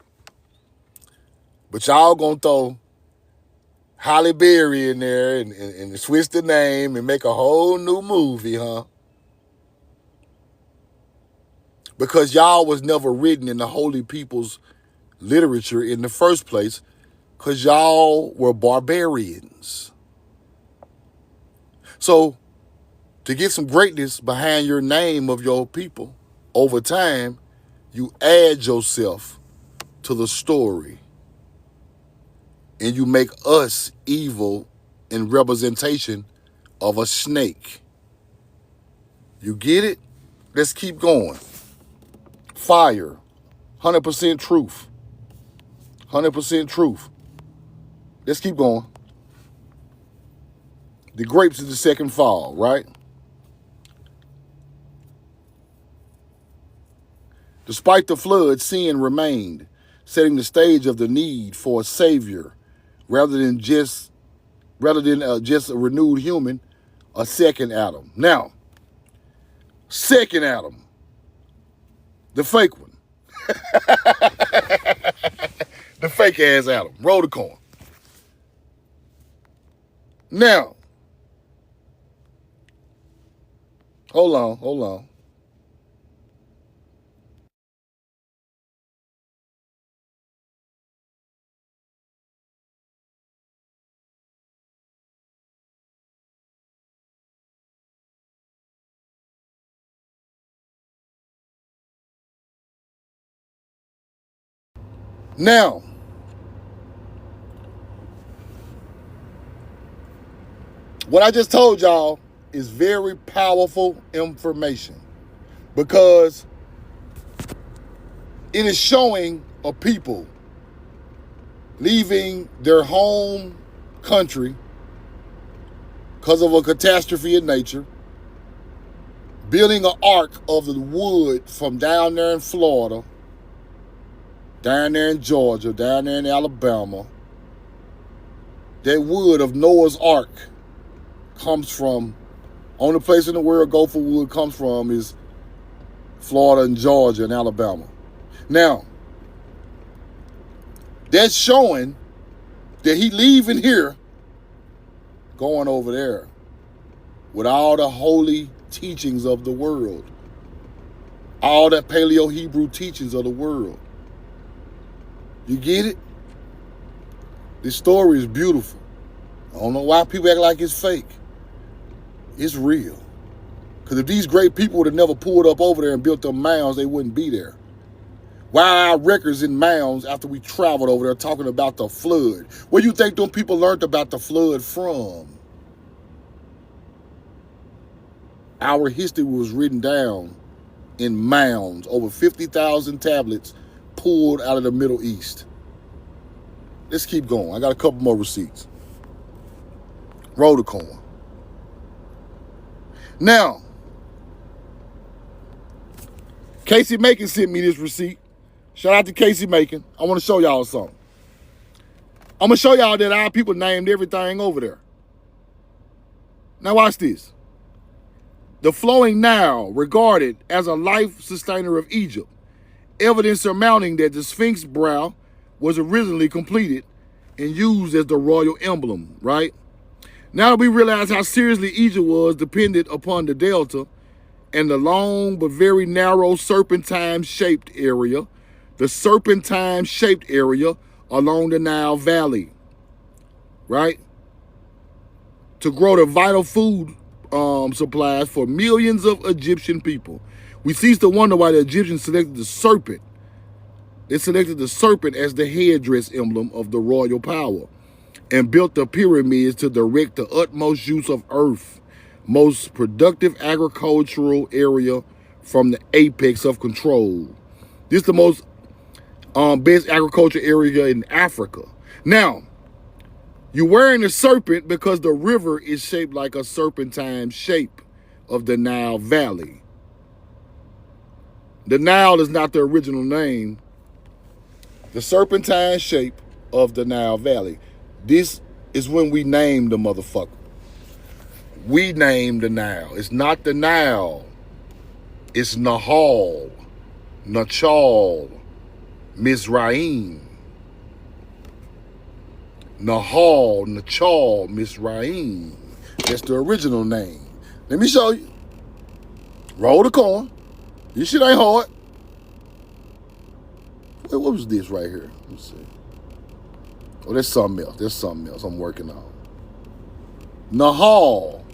But y'all gonna throw Halle Berry in there and switch the name and make a whole new movie, huh? Because y'all was never written in the holy people's literature in the first place, because y'all were barbarians. So, to get some greatness behind your name of your people, over time, you add yourself to the story. And you make us evil in representation of a snake. You get it? Let's keep going. Fire. 100% truth. 100% truth. Let's keep going. The grapes is the second fall, right? Despite the flood, sin remained, setting the stage of the need for a savior, rather than just a renewed human, a second Adam. Now, second Adam, the fake one, the fake ass Adam. Roll the coin. Now, hold on. Now, what I just told y'all is very powerful information, because it is showing a people leaving their home country because of a catastrophe in nature, building an ark of the wood from down there in Florida, down there in Georgia, down there in Alabama. That wood of Noah's Ark comes from, only place in the world gopher wood comes from is Florida and Georgia and Alabama. Now, that's showing that he leaving here, going over there with all the holy teachings of the world, all the Paleo-Hebrew teachings of the world. You get it? This story is beautiful. I don't know why people act like it's fake. It's real. Because if these great people would have never pulled up over there and built them mounds, they wouldn't be there. Why are our records in mounds after we traveled over there talking about the flood? Where do you think them people learned about the flood from? Our history was written down in mounds, over 50,000 tablets pulled out of the Middle East. Let's keep going. I got a couple more receipts. Roll the coin. Now, Casey Macon sent me this receipt. Shout out to Casey Macon. I want to show y'all something. I'm going to show y'all that our people named everything over there. Now watch this. The flowing Nile, regarded as a life sustainer of Egypt, evidence surmounting that the Sphinx brow was originally completed and used as the royal emblem, right? Now that we realize how seriously Egypt was dependent upon the delta and the long but very narrow serpentine-shaped area, the serpentine-shaped area along the Nile Valley, right? To grow the vital food supplies for millions of Egyptian people. We cease to wonder why the Egyptians selected the serpent. They selected the serpent as the headdress emblem of the royal power and built the pyramids to direct the utmost use of earth, most productive agricultural area from the apex of control. This is the most best agriculture area in Africa. Now, you're wearing a serpent because the river is shaped like a serpentine shape of the Nile Valley. The Nile is not the original name. The serpentine shape of the Nile Valley. This is when we named the motherfucker. We named the Nile. It's not the Nile. It's Nahal, Nachal, Mizraim. Nahal, Nachal, Mizraim. That's the original name. Let me show you. Roll the coin. This shit ain't hard. Wait, what was this right here? Let's see. Oh, there's something else. There's something else I'm working on. Nahal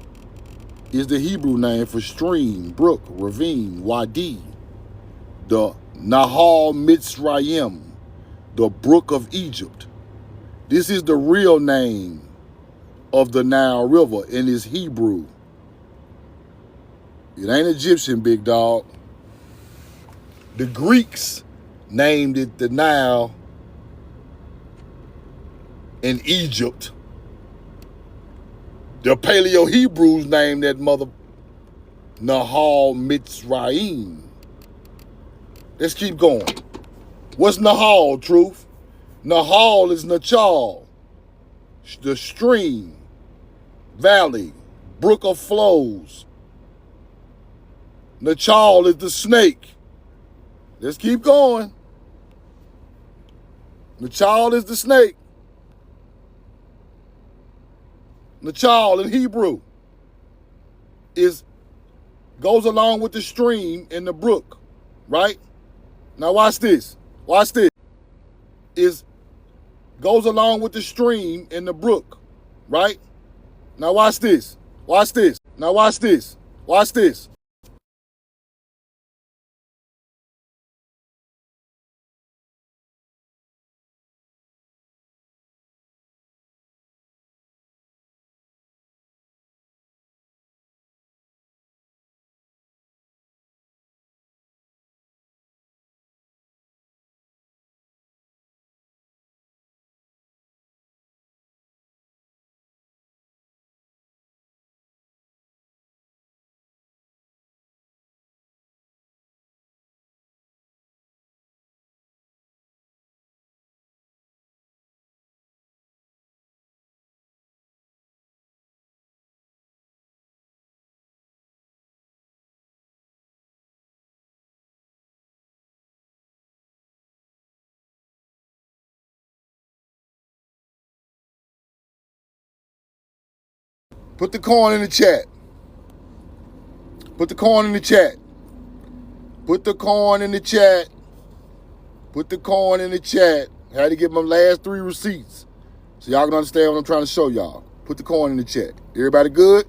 is the Hebrew name for stream, brook, ravine, wadi. The Nahal Mitzrayim, the brook of Egypt. This is the real name of the Nile River and is Hebrew. It ain't Egyptian, big dog. The Greeks named it the Nile in Egypt. The Paleo-Hebrews named that mother Nahal Mitzrayim. Let's keep going. What's Nahal, truth? Nahal is Nachal, the stream, valley, brook of flows. Nachal is the snake. Let's keep going. Nachal is the snake. Nachal in Hebrew goes along with the stream and the brook, right? Now watch this. Watch this. Goes along with the stream and the brook, right? Now watch this. Watch this. Now watch this. Watch this. Put the coin in the chat. Put the coin in the chat. Put the coin in the chat. Put the coin in the chat. I had to get my last 3 receipts so y'all can understand what I'm trying to show y'all. Put the coin in the chat. Everybody good?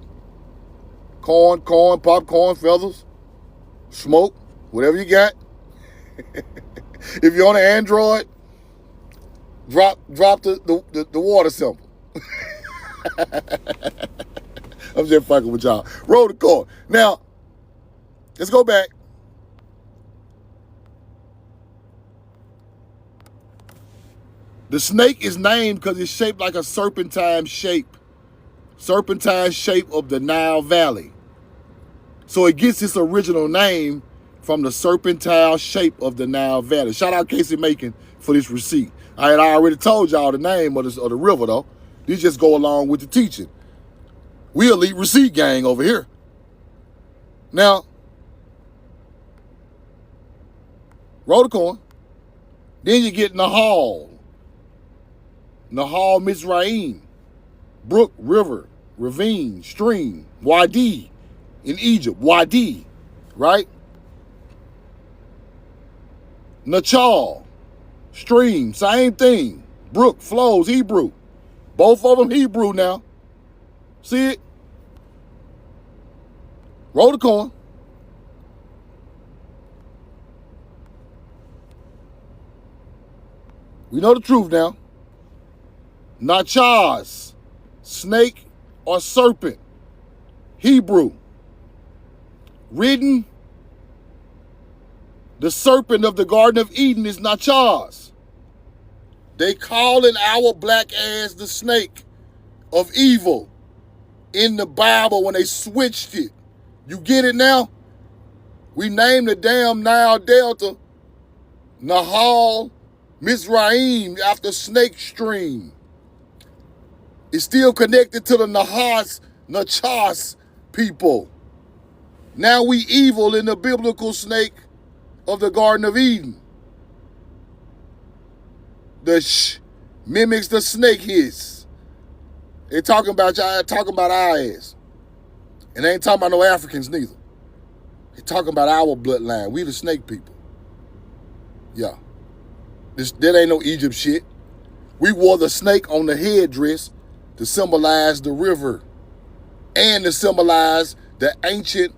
Corn, popcorn, feathers, smoke, whatever you got. If you're on an Android, drop the water symbol. I'm just fucking with y'all. Roll the coin. Now, let's go back. The snake is named because it's shaped like a serpentine shape. Serpentine shape of the Nile Valley. So it gets its original name from the serpentine shape of the Nile Valley. Shout out Casey Macon for this receipt. I already told y'all the name of the river, though. These just go along with the teaching. We elite receipt gang over here. Now, roll the coin. Then you get Nahal. Nahal Mizraim. Brook, river, ravine, stream, Wadi in Egypt, Wadi, right? Nachal, stream, same thing. Brook, flows, Hebrew. Both of them Hebrew now. See it? Roll the coin. We know the truth now. Nachaz, snake or serpent, Hebrew. Written, the serpent of the Garden of Eden is Nachaz. They calling our black ass the snake of evil in the Bible when they switched it. You get it now? We named the damn Nile Delta Nahal Mizraim after snake stream. It's still connected to the Nachas people. Now we evil in the biblical snake of the Garden of Eden. The mimics the snake hiss. They talking about y'all, talking about our ass. And they ain't talking about no Africans neither. They talking about our bloodline. We the snake people. Yeah. That ain't no Egypt shit. We wore the snake on the headdress to symbolize the river and to symbolize the ancient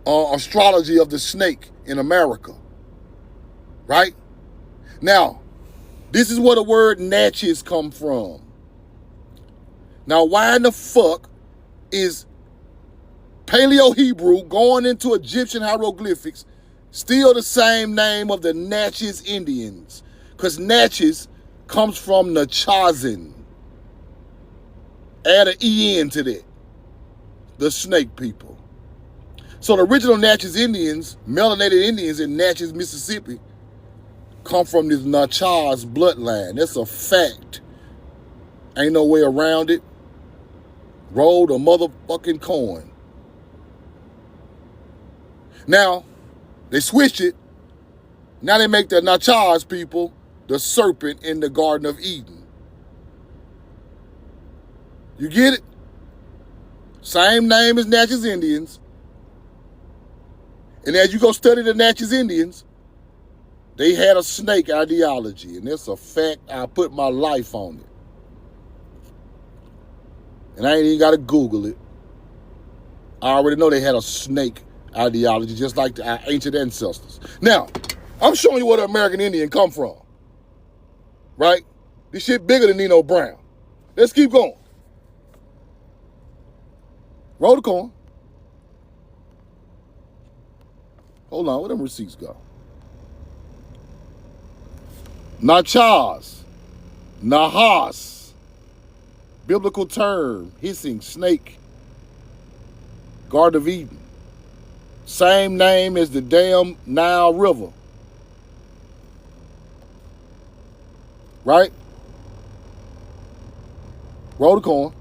astrology of the snake in America. Right? Now, this is where the word natchez come from. Now, why in the fuck is Paleo-Hebrew going into Egyptian hieroglyphics still the same name of the Natchez Indians? Because Natchez comes from Nachazin. Add an E-N to that. The snake people. So the original Natchez Indians, melanated Indians in Natchez, Mississippi, come from this Nachaz bloodline. That's a fact. Ain't no way around it. Roll the motherfucking coin. Now, they switched it. Now they make the Nachaz people the serpent in the Garden of Eden. You get it? Same name as Natchez Indians. And as you go study the Natchez Indians, they had a snake ideology. And that's a fact. I put my life on it. And I ain't even got to Google it. I already know they had a snake ideology, just like our ancient ancestors. Now, I'm showing you where the American Indian come from. Right? This shit bigger than Nino Brown. Let's keep going. Roll the coin. Hold on, where them receipts go? Nachaz. Nahas. Biblical term, hissing, snake. Garden of Eden. Same name as the damn Nile River. Right? Roll the coin.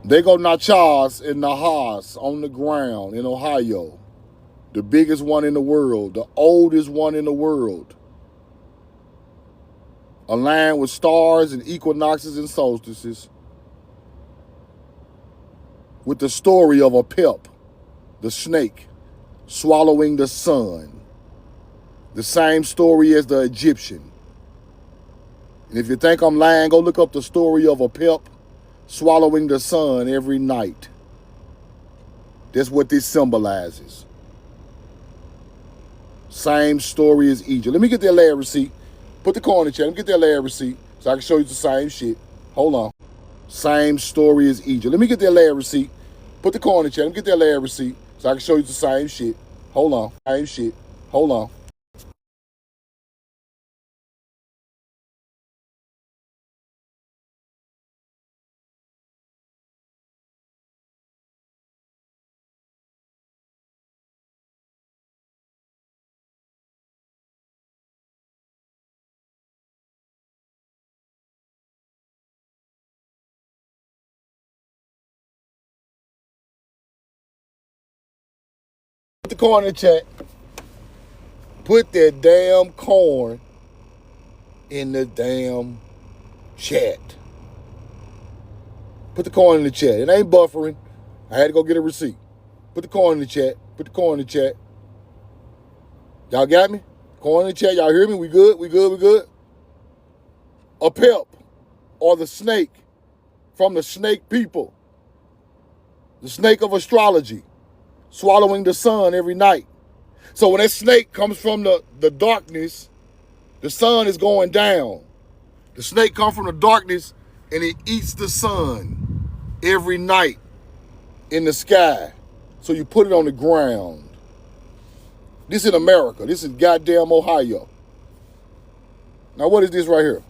They go Nachaz and Nahas on the ground in Ohio. The biggest one in the world. The oldest one in the world. aligned with stars and equinoxes and solstices, with the story of a Pep, the snake, swallowing the sun. The same story as the Egyptian. And if you think I'm lying, go look up the story of a Pep swallowing the sun every night. That's what this symbolizes. Same story as Egypt. Let me get that lab receipt. Put the coin in the chat. Let me get that lab receipt so I can show you the same shit. Hold on. Same story as Egypt. Let me get that lab receipt. Put the coin in the chat. Let me get that lab receipt so I can show you the same shit. Hold on. Same shit. Hold on. Put the coin in the chat. Put that damn coin in the damn chat. Put the coin in the chat. It ain't buffering. I had to go get a receipt. Put the coin in the chat. Put the coin in the chat. Y'all got me? Coin in the chat. Y'all hear me? We good? We good? We good? A Pep, or the snake from the snake people. The snake of astrology, swallowing the sun every night. So when that snake comes from the darkness, the sun is going down. The snake comes from the darkness and it eats the sun every night in the sky. So you put it on the ground. This in America. This is goddamn Ohio. Now what is this right here?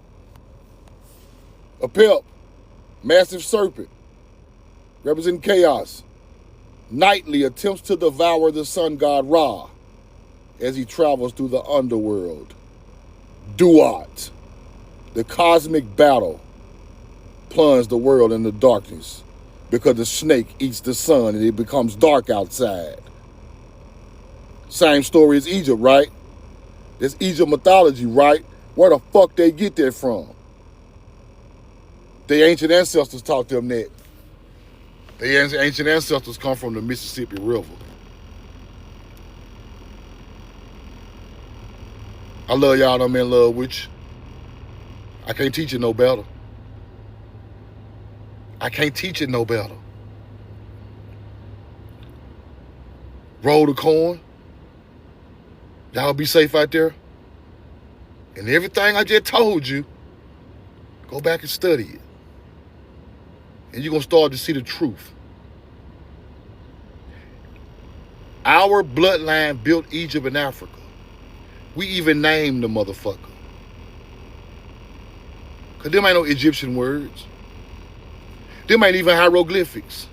A Pep, massive serpent, representing chaos, nightly attempts to devour the sun god Ra as he travels through the underworld. Duat, the cosmic battle, plunges the world into darkness because the snake eats the sun and it becomes dark outside. Same story as Egypt, right? That's Egypt mythology, right? Where the fuck they get that from? Their ancient ancestors taught them that. Their ancient ancestors come from the Mississippi River. I love y'all, I'm in love with you. I can't teach it no better. I can't teach it no better. Roll the coin. Y'all be safe out there. And everything I just told you, go back and study it. And you're going to start to see the truth. Our bloodline built Egypt and Africa. We even named the motherfucker. Because them ain't no Egyptian words. Them ain't even hieroglyphics.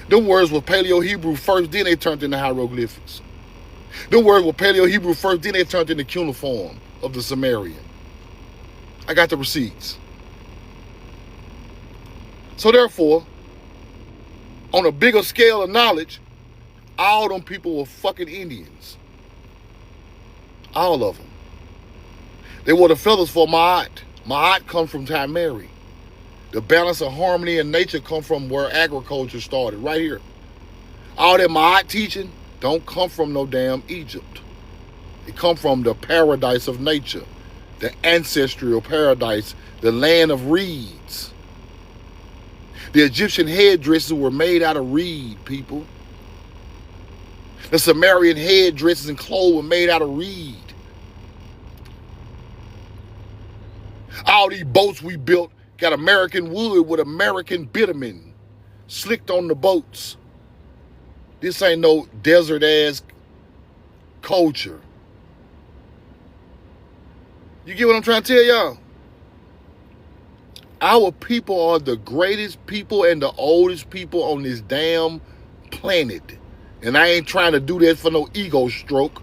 Them words were Paleo-Hebrew first, then they turned into hieroglyphics. Them words were Paleo-Hebrew first, then they turned into cuneiform of the Sumerian. I got the receipts. So therefore, on a bigger scale of knowledge, all them people were fucking Indians. All of them. They wore the feathers for Ma'at. Ma'at comes from Tamari. The balance of harmony in nature come from where agriculture started, right here. All that Ma'at teaching don't come from no damn Egypt. It come from the paradise of nature, the ancestral paradise, the land of reeds. The Egyptian headdresses were made out of reed, people. The Sumerian headdresses and clothes were made out of reed. All these boats we built got American wood with American bitumen slicked on the boats. This ain't no desert ass culture. You get what I'm trying to tell y'all? Our people are the greatest people and the oldest people on this damn planet. And I ain't trying to do that for no ego stroke.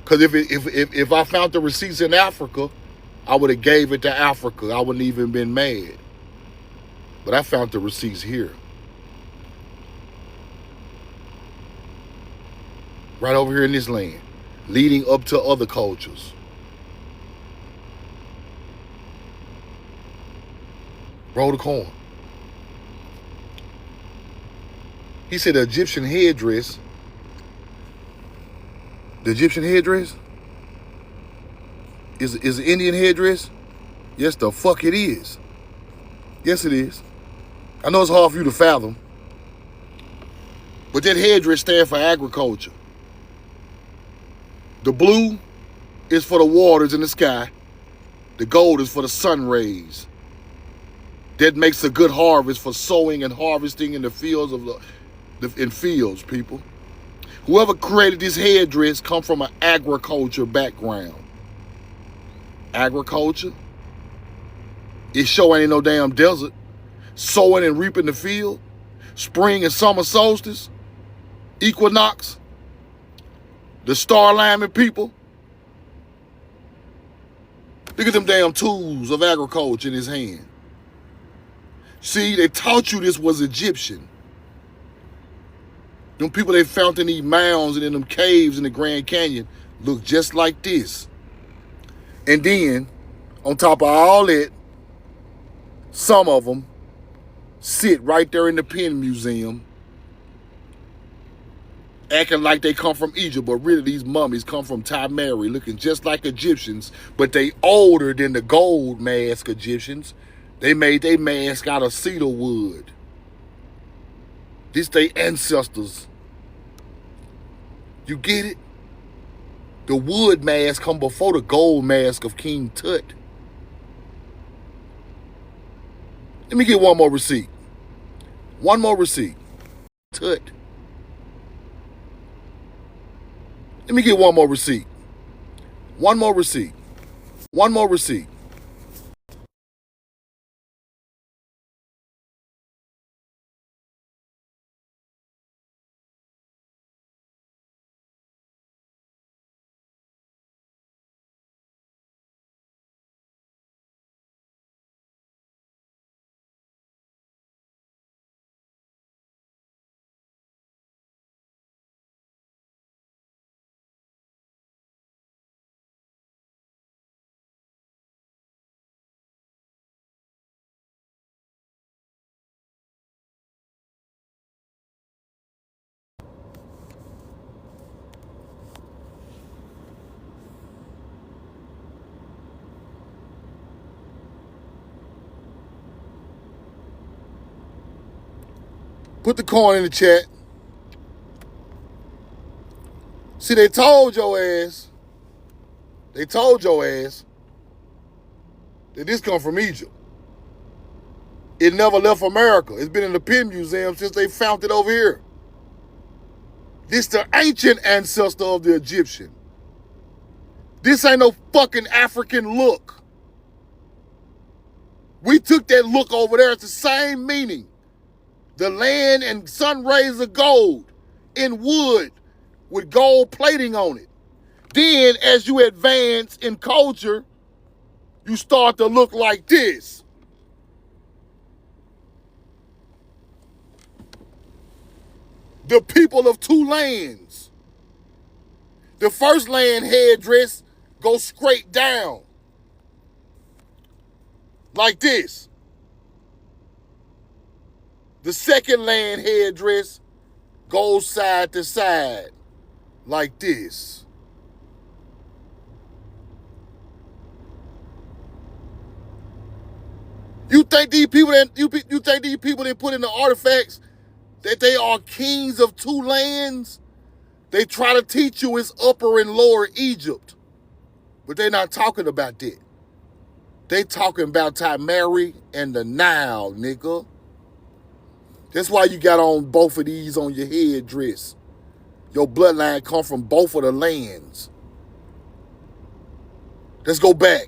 Because if I found the receipts in Africa, I would have gave it to Africa. I wouldn't even been mad. But I found the receipts here. Right over here in this land. Leading up to other cultures. Roll the corn. He said the Egyptian headdress. The Egyptian headdress is an Indian headdress? Yes, the fuck it is. Yes, it is. I know it's hard for you to fathom, but that headdress stands for agriculture. The blue is for the waters in the sky. The gold is for the sun rays. That makes a good harvest for sowing and harvesting in the fields in fields, people. Whoever created this headdress come from an agriculture background. Agriculture? It sure ain't no damn desert. Sowing and reaping the field. Spring and summer solstice. Equinox. The star alignment people. Look at them damn tools of agriculture in his hand. See, they taught you this was Egyptian. Them people they found in these mounds and in them caves in the Grand Canyon look just like this. And then, on top of all that, some of them sit right there in the Penn Museum acting like they come from Egypt, but really these mummies come from Timeri, looking just like Egyptians, but they older than the gold mask Egyptians. They made their mask out of cedar wood. This they ancestors. You get it? The wood mask come before the gold mask of King Tut. Let me get one more receipt. One more receipt. Tut. Let me get one more receipt. One more receipt. One more receipt. Put the coin in the chat. See, they told your ass that this come from Egypt. It never left America. It's been in the Penn Museum since they found it over here. This the ancient ancestor of the Egyptian. This ain't no fucking African look. We took that look over there. It's the same meaning. The land and sun rays of gold in wood with gold plating on it. Then as you advance in culture, you start to look like this. The people of two lands. The first land headdress goes straight down. Like this. The second land headdress goes side to side. Like this. You think these people that put in the artifacts that they are kings of two lands? They try to teach you it's upper and lower Egypt. But they're not talking about that. They talking about Timeri and the Nile, nigga. That's why you got on both of these on your headdress. Your bloodline come from both of the lands. Let's go back.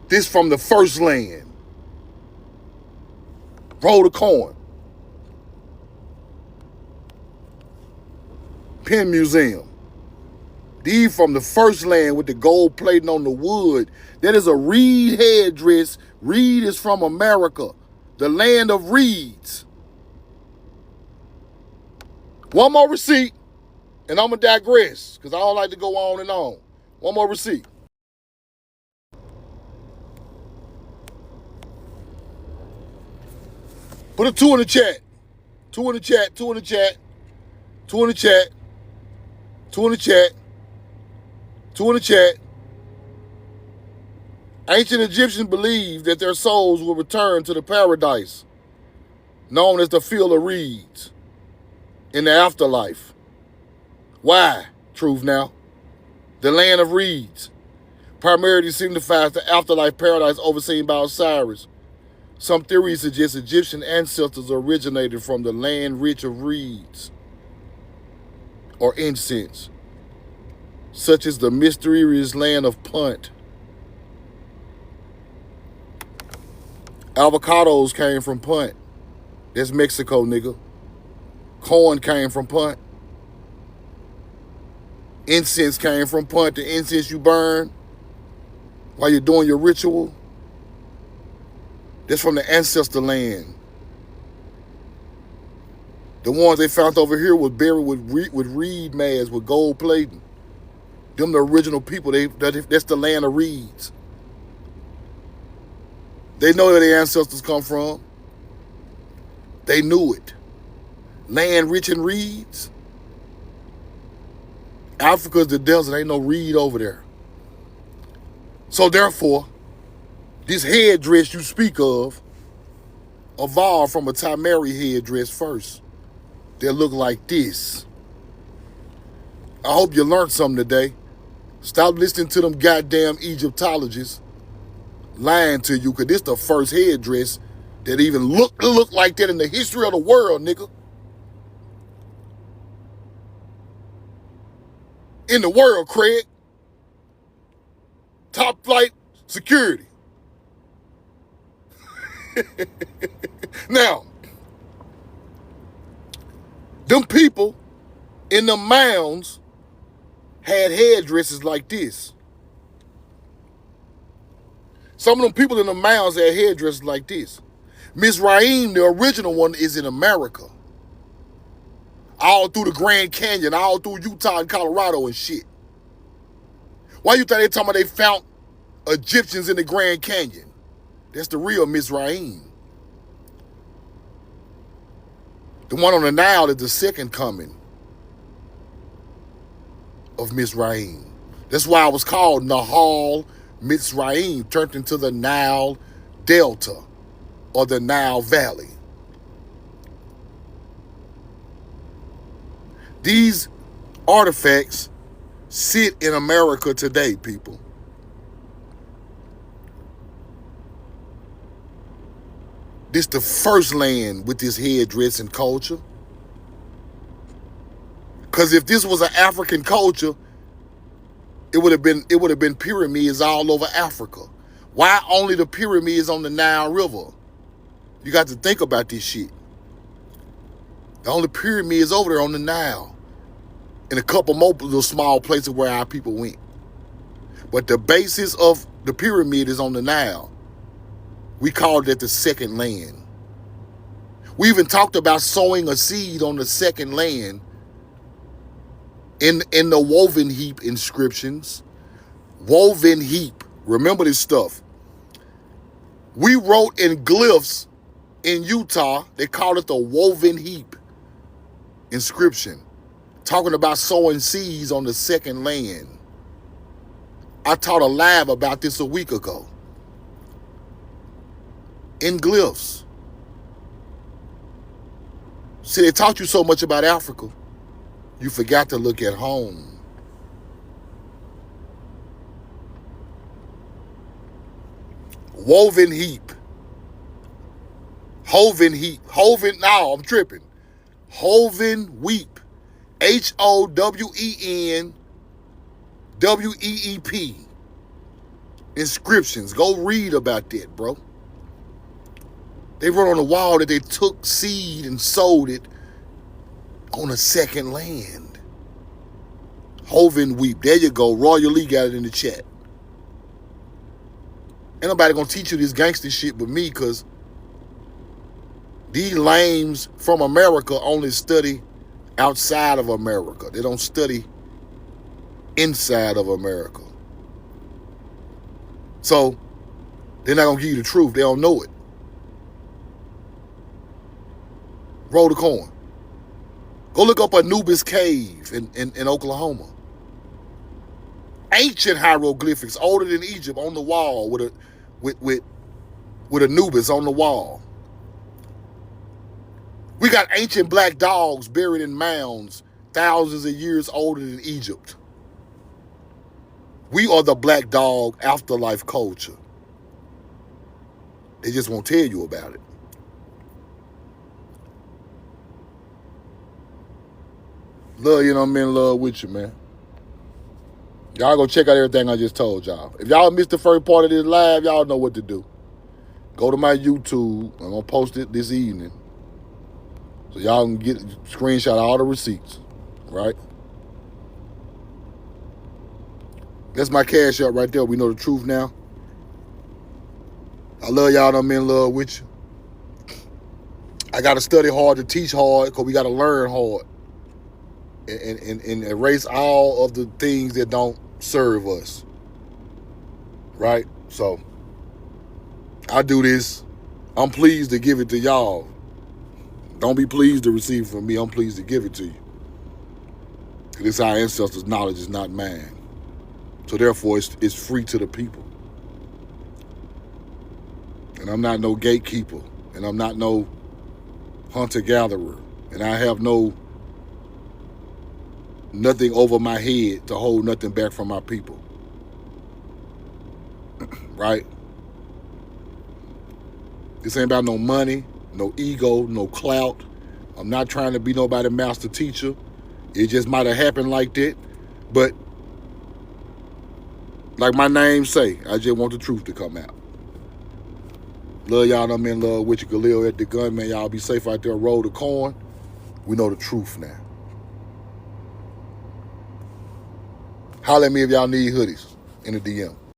This from the first land. Roll the coin. Penn Museum. These from the first land with the gold plating on the wood. That is a reed headdress. Reed is from America, the land of reeds. One more receipt, and I'm going to digress, because I don't like to go on and on. One more receipt. Put a 2 in the chat. 2 in the chat. 2 in the chat. 2 in the chat. 2 in the chat. 2 in the chat. Ancient Egyptians believed that their souls will return to the paradise known as the Field of Reeds in the afterlife. Why? Truth now. The land of reeds primarily signifies the afterlife paradise overseen by Osiris. Some theories suggest Egyptian ancestors originated from the land rich of reeds or incense, such as the mysterious land of Punt. Avocados came from Punt. That's Mexico, nigga. Corn came from Punt. Incense came from Punt. The incense you burn while you're doing your ritual, that's from the ancestor land. The ones they found over here was buried with reed mass, with gold plating. Them the original people. That's the land of reeds. They know where their ancestors come from. They knew it. Land rich in reeds. Africa's the desert. Ain't no reed over there. So therefore, this headdress you speak of evolved from a Tamari headdress first. That look like this. I hope you learned something today. Stop listening to them goddamn Egyptologists lying to you, because this the first headdress that even look like that in the history of the world, nigga. In the world, Craig. Top flight security. Now, them people in the mounds had headdresses like this. Some of them people in the mounds had headdresses like this. Mizraim, the original one, is in America. All through the Grand Canyon, all through Utah and Colorado and shit. Why you think they talking about they found Egyptians in the Grand Canyon? That's the real Mizraim. The one on the Nile is the second coming of Mizraim. That's why it was called Nahal Mizraim, turned into the Nile Delta or the Nile Valley. These artifacts sit in America today, people. This the first land with this headdress and culture. Because if this was an African culture, it would have been pyramids all over Africa. Why only the pyramids on the Nile River? You got to think about this shit. The only pyramids over there on the Nile, and a couple more little small places where our people went. But the basis of the pyramid is on the Nile. We called it the second land. We even talked about sowing a seed on the second land in the woven heap inscriptions. Woven heap. Remember this stuff. We wrote in glyphs in Utah, they called it the woven heap inscription, talking about sowing seeds on the second land. I taught a live about this a week ago. In glyphs. See, they taught you so much about Africa, you forgot to look at home. Woven heap. Hoven heap. Hoven, now I'm tripping. Hoven weep. HOWEN WEEP. Inscriptions. Go read about that, bro. They wrote on the wall that they took seed and sowed it on a second land. Hoven weep. There you go. Royal Lee got it in the chat. Ain't nobody gonna teach you this gangster shit but me, because these lames from America only study outside of America. They don't study inside of America. So they're not gonna give you the truth. They don't know it. Roll the coin. Go look up Anubis Cave in Oklahoma. Ancient hieroglyphics older than Egypt on the wall with Anubis on the wall. We got ancient black dogs buried in mounds thousands of years older than Egypt. We are the black dog afterlife culture. They just won't tell you about it. Love, you know what I mean? Love with you, man. Y'all go check out everything I just told y'all. If y'all missed the first part of this live, y'all know what to do. Go to my YouTube. I'm going to post it this evening. So y'all can get screenshot all the receipts, right? That's my cash up right there. We know the truth now. I love y'all. I'm in love with you. I got to study hard to teach hard because we got to learn hard and erase all of the things that don't serve us, right? So I do this. I'm pleased to give it to y'all. Don't be pleased to receive from me. I'm pleased to give it to you. This is our ancestors' knowledge, is not mine. So therefore, it's free to the people. And I'm not no gatekeeper. And I'm not no hunter-gatherer. And I have nothing over my head to hold nothing back from my people. Right? This ain't about no money, no ego, no clout. I'm not trying to be nobody's master teacher. It just might have happened like that. But like my name say, I just want the truth to come out. Love y'all. I'm in love with you. Khalil at the gun, man. Y'all be safe out there. Roll the coin. We know the truth now. Holler at me if y'all need hoodies in the DM.